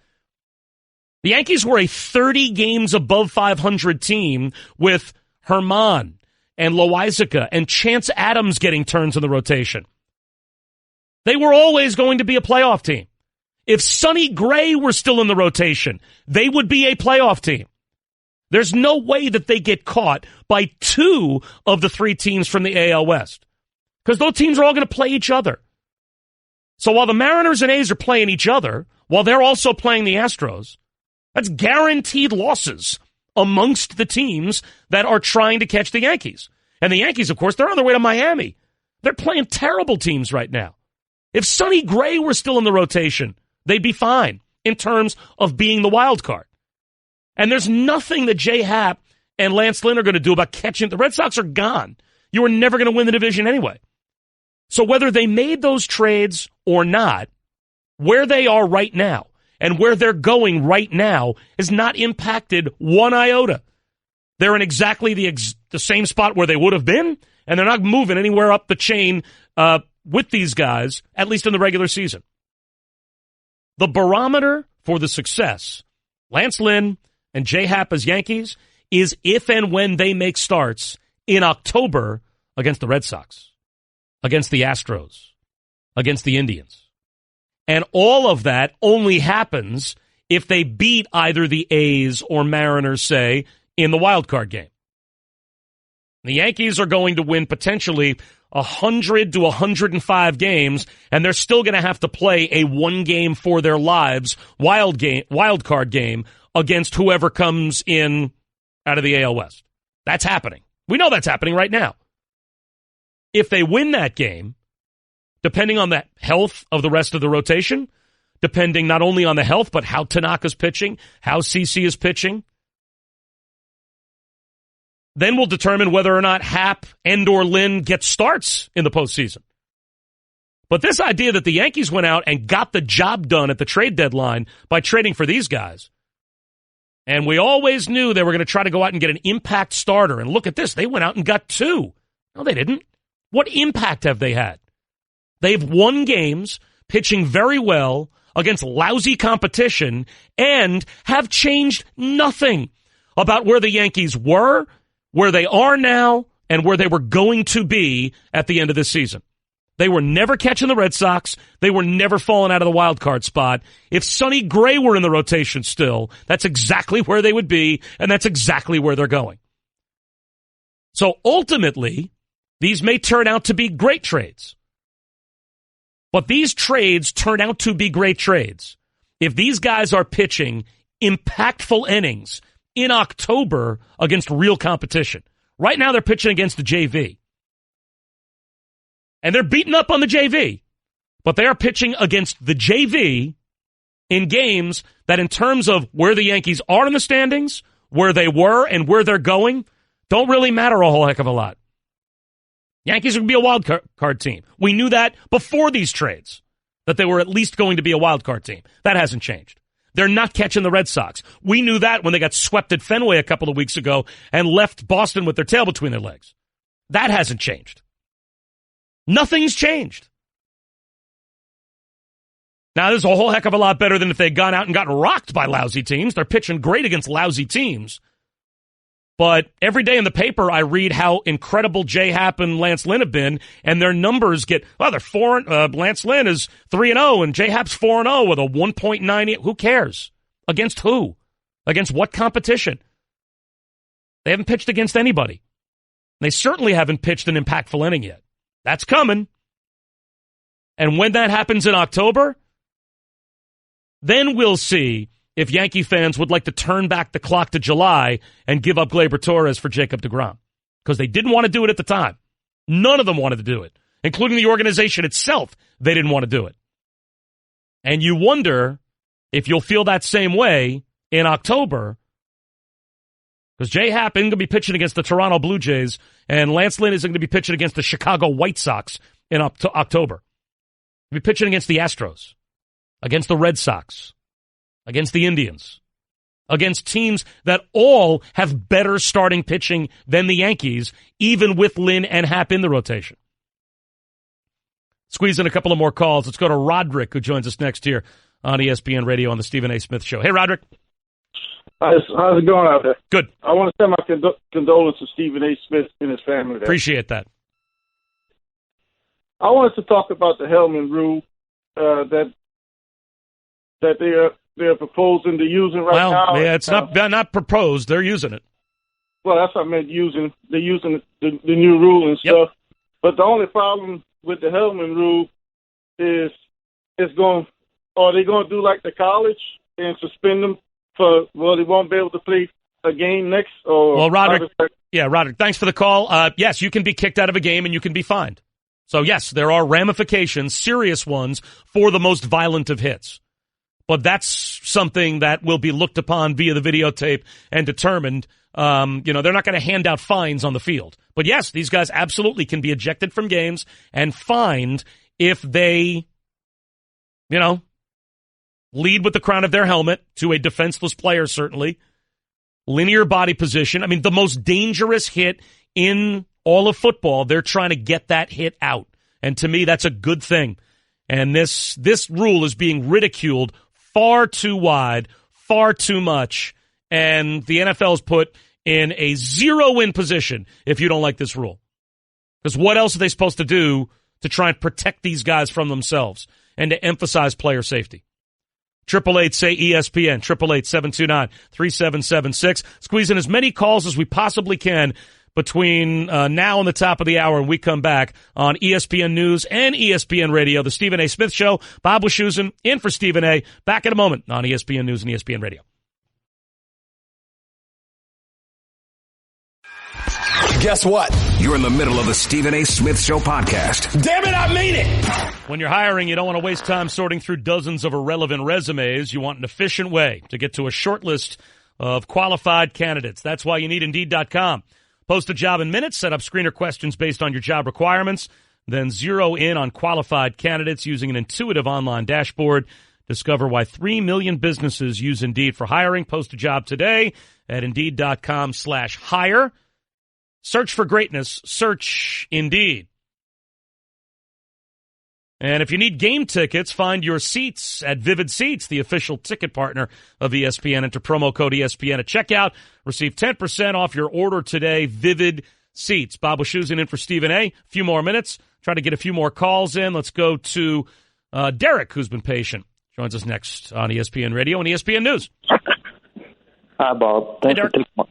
The Yankees were a 30 games above 500 team with Herman and Loizica and Chance Adams getting turns in the rotation. They were always going to be a playoff team. If Sonny Gray were still in the rotation, they would be a playoff team. There's no way that they get caught by two of the three teams from the AL West because those teams are all going to play each other. So while the Mariners and A's are playing each other, while they're also playing the Astros, that's guaranteed losses amongst the teams that are trying to catch the Yankees. And the Yankees, of course, they're on their way to Miami. They're playing terrible teams right now. If Sonny Gray were still in the rotation, they'd be fine in terms of being the wild card. And there's nothing that Jay Happ and Lance Lynn are going to do about catching. The Red Sox are gone. You were never going to win the division anyway. So whether they made those trades or not, where they are right now, and where they're going right now is not impacted one iota. They're in exactly the same spot where they would have been, and they're not moving anywhere up the chain with these guys, at least in the regular season. The barometer for the success, Lance Lynn and J-Hap as Yankees, is if and when they make starts in October against the Red Sox, against the Astros, against the Indians. And all of that only happens if they beat either the A's or Mariners, say, in the wild card game. The Yankees are going to win potentially 100 to 105 games, and they're still going to have to play a one-game for their lives wild card game against whoever comes in out of the AL West. That's happening. We know that's happening right now. If they win that game, depending on the health of the rest of the rotation, depending not only on the health, but how Tanaka's pitching, how CC is pitching, then we'll determine whether or not Hap and or Lynn get starts in the postseason. But this idea that the Yankees went out and got the job done at the trade deadline by trading for these guys, and we always knew they were going to try to go out and get an impact starter, and look at this, they went out and got two. No, they didn't. What impact have they had? They've won games, pitching very well against lousy competition, and have changed nothing about where the Yankees were, where they are now, and where they were going to be at the end of this season. They were never catching the Red Sox. They were never falling out of the wild card spot. If Sonny Gray were in the rotation still, that's exactly where they would be, and that's exactly where they're going. So ultimately, these may turn out to be great trades. But these trades turn out to be great trades if these guys are pitching impactful innings in October against real competition. Right now they're pitching against the JV. And they're beating up on the JV. But they are pitching against the JV in games that, in terms of where the Yankees are in the standings, where they were and where they're going, don't really matter a whole heck of a lot. Yankees are going to be a wild card team. We knew that before these trades, that they were at least going to be a wild card team. That hasn't changed. They're not catching the Red Sox. We knew that when they got swept at Fenway a couple of weeks ago and left Boston with their tail between their legs. That hasn't changed. Nothing's changed. Now, this is a whole heck of a lot better than if they'd gone out and gotten rocked by lousy teams. They're pitching great against lousy teams. But every day in the paper, I read how incredible J-Hap and Lance Lynn have been, and their numbers get, they're 4, Lance Lynn is 3-0, and J-Hap's 4-0 with a 1.98. Who cares? Against who? Against what competition? They haven't pitched against anybody. They certainly haven't pitched an impactful inning yet. That's coming. And when that happens in October, then we'll see if Yankee fans would like to turn back the clock to July and give up Gleyber Torres for Jacob deGrom. Because they didn't want to do it at the time. None of them wanted to do it, including the organization itself. They didn't want to do it. And you wonder if you'll feel that same way in October, because J-Hap isn't going to be pitching against the Toronto Blue Jays, and Lance Lynn isn't going to be pitching against the Chicago White Sox in October. He'll be pitching against the Astros, against the Red Sox, against the Indians, against teams that all have better starting pitching than the Yankees, even with Lynn and Hap in the rotation. Squeeze in a couple of more calls. Let's go to Roderick, who joins us next here on ESPN Radio on the Stephen A. Smith Show. Hey, Roderick. How's it going out there? Good. I want to send my condolences to Stephen A. Smith and his family there. Appreciate that. I wanted to talk about the Hellman rule that they're proposing to using right now. Well, yeah, it's not proposed. They're using it. Well, that's what I meant using. They're using the new rule and stuff. But the only problem with the Hellman rule is are they going to do like the college and suspend them they won't be able to play a game next? Well, Roderick, thanks for the call. Yes, you can be kicked out of a game and you can be fined. So, yes, there are ramifications, serious ones, for the most violent of hits. But that's something that will be looked upon via the videotape and determined. They're not going to hand out fines on the field. But yes, these guys absolutely can be ejected from games and fined if they, lead with the crown of their helmet to a defenseless player, certainly. Linear body position. I mean, the most dangerous hit in all of football, they're trying to get that hit out. And to me, that's a good thing. And this rule is being ridiculed far too wide, far too much. And the NFL is put in a zero-win position if you don't like this rule. Because what else are they supposed to do to try and protect these guys from themselves and to emphasize player safety? 888-SAY-ESPN, 888-729-3776. Squeeze in as many calls as we possibly can between now and the top of the hour, and we come back on ESPN News and ESPN Radio, the Stephen A. Smith Show. Bob Wischusen in for Stephen A. Back in a moment on ESPN News and ESPN Radio. Guess what? You're in the middle of the Stephen A. Smith Show podcast. Damn it, I mean it! When you're hiring, you don't want to waste time sorting through dozens of irrelevant resumes. You want an efficient way to get to a short list of qualified candidates. That's why you need Indeed.com. Post a job in minutes, set up screener questions based on your job requirements, then zero in on qualified candidates using an intuitive online dashboard. Discover why 3 million businesses use Indeed for hiring. Post a job today at Indeed.com/hire. Search for greatness. Search Indeed. And if you need game tickets, find your seats at Vivid Seats, the official ticket partner of ESPN. Enter promo code ESPN at checkout. Receive 10% off your order today. Vivid Seats. Bob Wischusen in for Stephen A. A few more minutes. Try to get a few more calls in. Let's go to Derek, who's been patient. Joins us next on ESPN Radio and ESPN News. Hi, Bob. Thanks for taking my...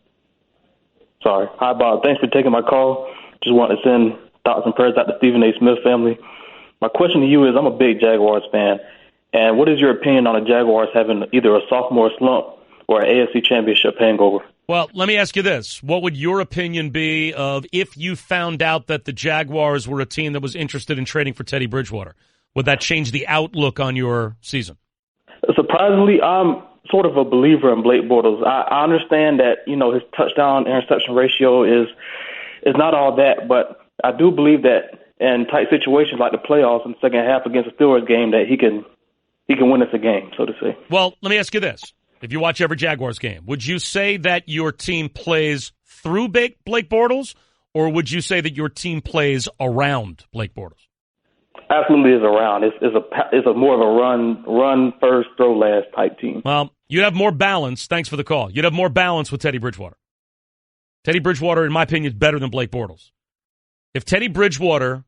Sorry. Hi, Bob. Thanks for taking my call. Just want to send thoughts and prayers out to Stephen A. Smith family. My question to you is, I'm a big Jaguars fan, and what is your opinion on the Jaguars having either a sophomore slump or an AFC championship hangover? Well, let me ask you this. What would your opinion be of if you found out that the Jaguars were a team that was interested in trading for Teddy Bridgewater? Would that change the outlook on your season? Surprisingly, I'm sort of a believer in Blake Bortles. I understand that, his touchdown-interception ratio is not all that, but I do believe that in tight situations like the playoffs in the second half against the Steelers game that he can win us a game, so to say. Well, let me ask you this. If you watch every Jaguars game, would you say that your team plays through Blake Bortles, or would you say that your team plays around Blake Bortles? Absolutely is around. It's a more of a run first, throw last type team. Well, you'd have more balance. Thanks for the call. You'd have more balance with Teddy Bridgewater. Teddy Bridgewater, in my opinion, is better than Blake Bortles. If Teddy Bridgewater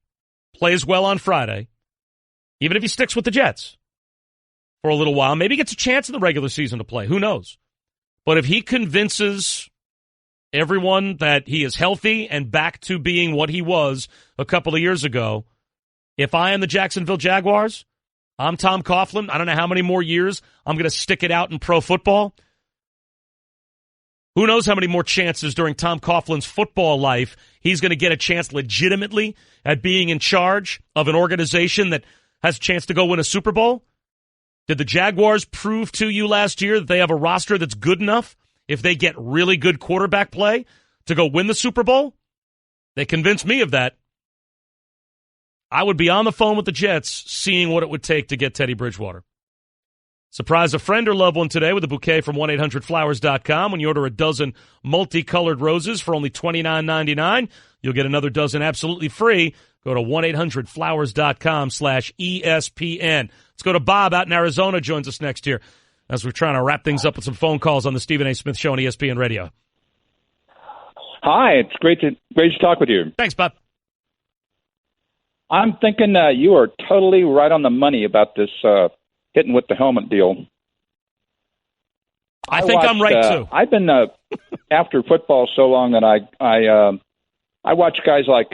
plays well on Friday, even if he sticks with the Jets for a little while, maybe gets a chance in the regular season to play. Who knows? But if he convinces everyone that he is healthy and back to being what he was a couple of years ago, if I am the Jacksonville Jaguars, I'm Tom Coughlin. I don't know how many more years I'm going to stick it out in pro football. Who knows how many more chances during Tom Coughlin's football life he's going to get a chance legitimately at being in charge of an organization that has a chance to go win a Super Bowl? Did the Jaguars prove to you last year that they have a roster that's good enough, if they get really good quarterback play, to go win the Super Bowl? They convinced me of that. I would be on the phone with the Jets seeing what it would take to get Teddy Bridgewater. Surprise a friend or loved one today with a bouquet from 1-800-Flowers.com. When you order a dozen multicolored roses for only $29.99, you'll get another dozen absolutely free. Go to 1-800-Flowers.com/ESPN. Let's go to Bob out in Arizona, joins us next here as we're trying to wrap things up with some phone calls on the Stephen A. Smith Show on ESPN Radio. Hi, it's great to talk with you. Thanks, Bob. I'm thinking you are totally right on the money about this hitting with the helmet deal. I think I'm right, too. I've been after football so long that I watch guys like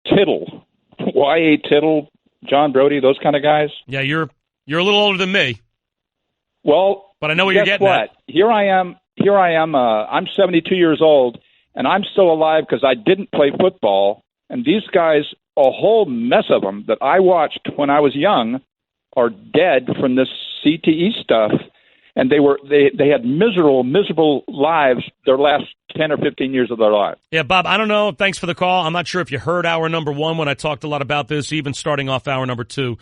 Tittle, Y.A. Tittle, John Brody, those kind of guys. Yeah, you're a little older than me. Well, but I know what you're getting at. Here I am. I'm 72 years old, and I'm still alive because I didn't play football. And these guys, a whole mess of them that I watched when I was young, are dead from this CTE stuff. And they had miserable lives their last 10 or 15 years of their life. Yeah, Bob, I don't know. Thanks for the call. I'm not sure if you heard hour number one when I talked a lot about this, even starting off hour number two.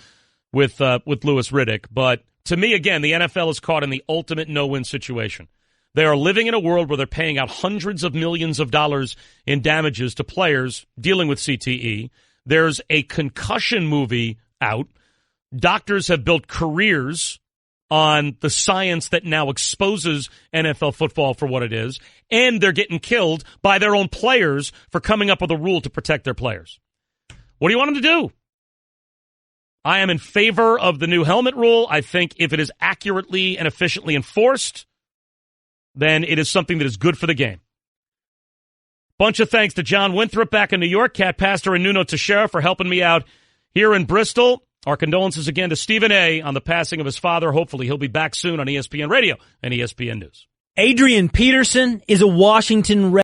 with Louis Riddick. But to me, again, the NFL is caught in the ultimate no-win situation. They are living in a world where they're paying out hundreds of millions of dollars in damages to players dealing with CTE. There's a concussion movie out. Doctors have built careers on the science that now exposes NFL football for what it is, and they're getting killed by their own players for coming up with a rule to protect their players. What do you want them to do? I am in favor of the new helmet rule. I think if it is accurately and efficiently enforced, then it is something that is good for the game. Bunch of thanks to John Winthrop back in New York, Cat Pastor and Nuno Teixeira for helping me out here in Bristol. Our condolences again to Stephen A. on the passing of his father. Hopefully he'll be back soon on ESPN Radio and ESPN News. Adrian Peterson is a Washington Red.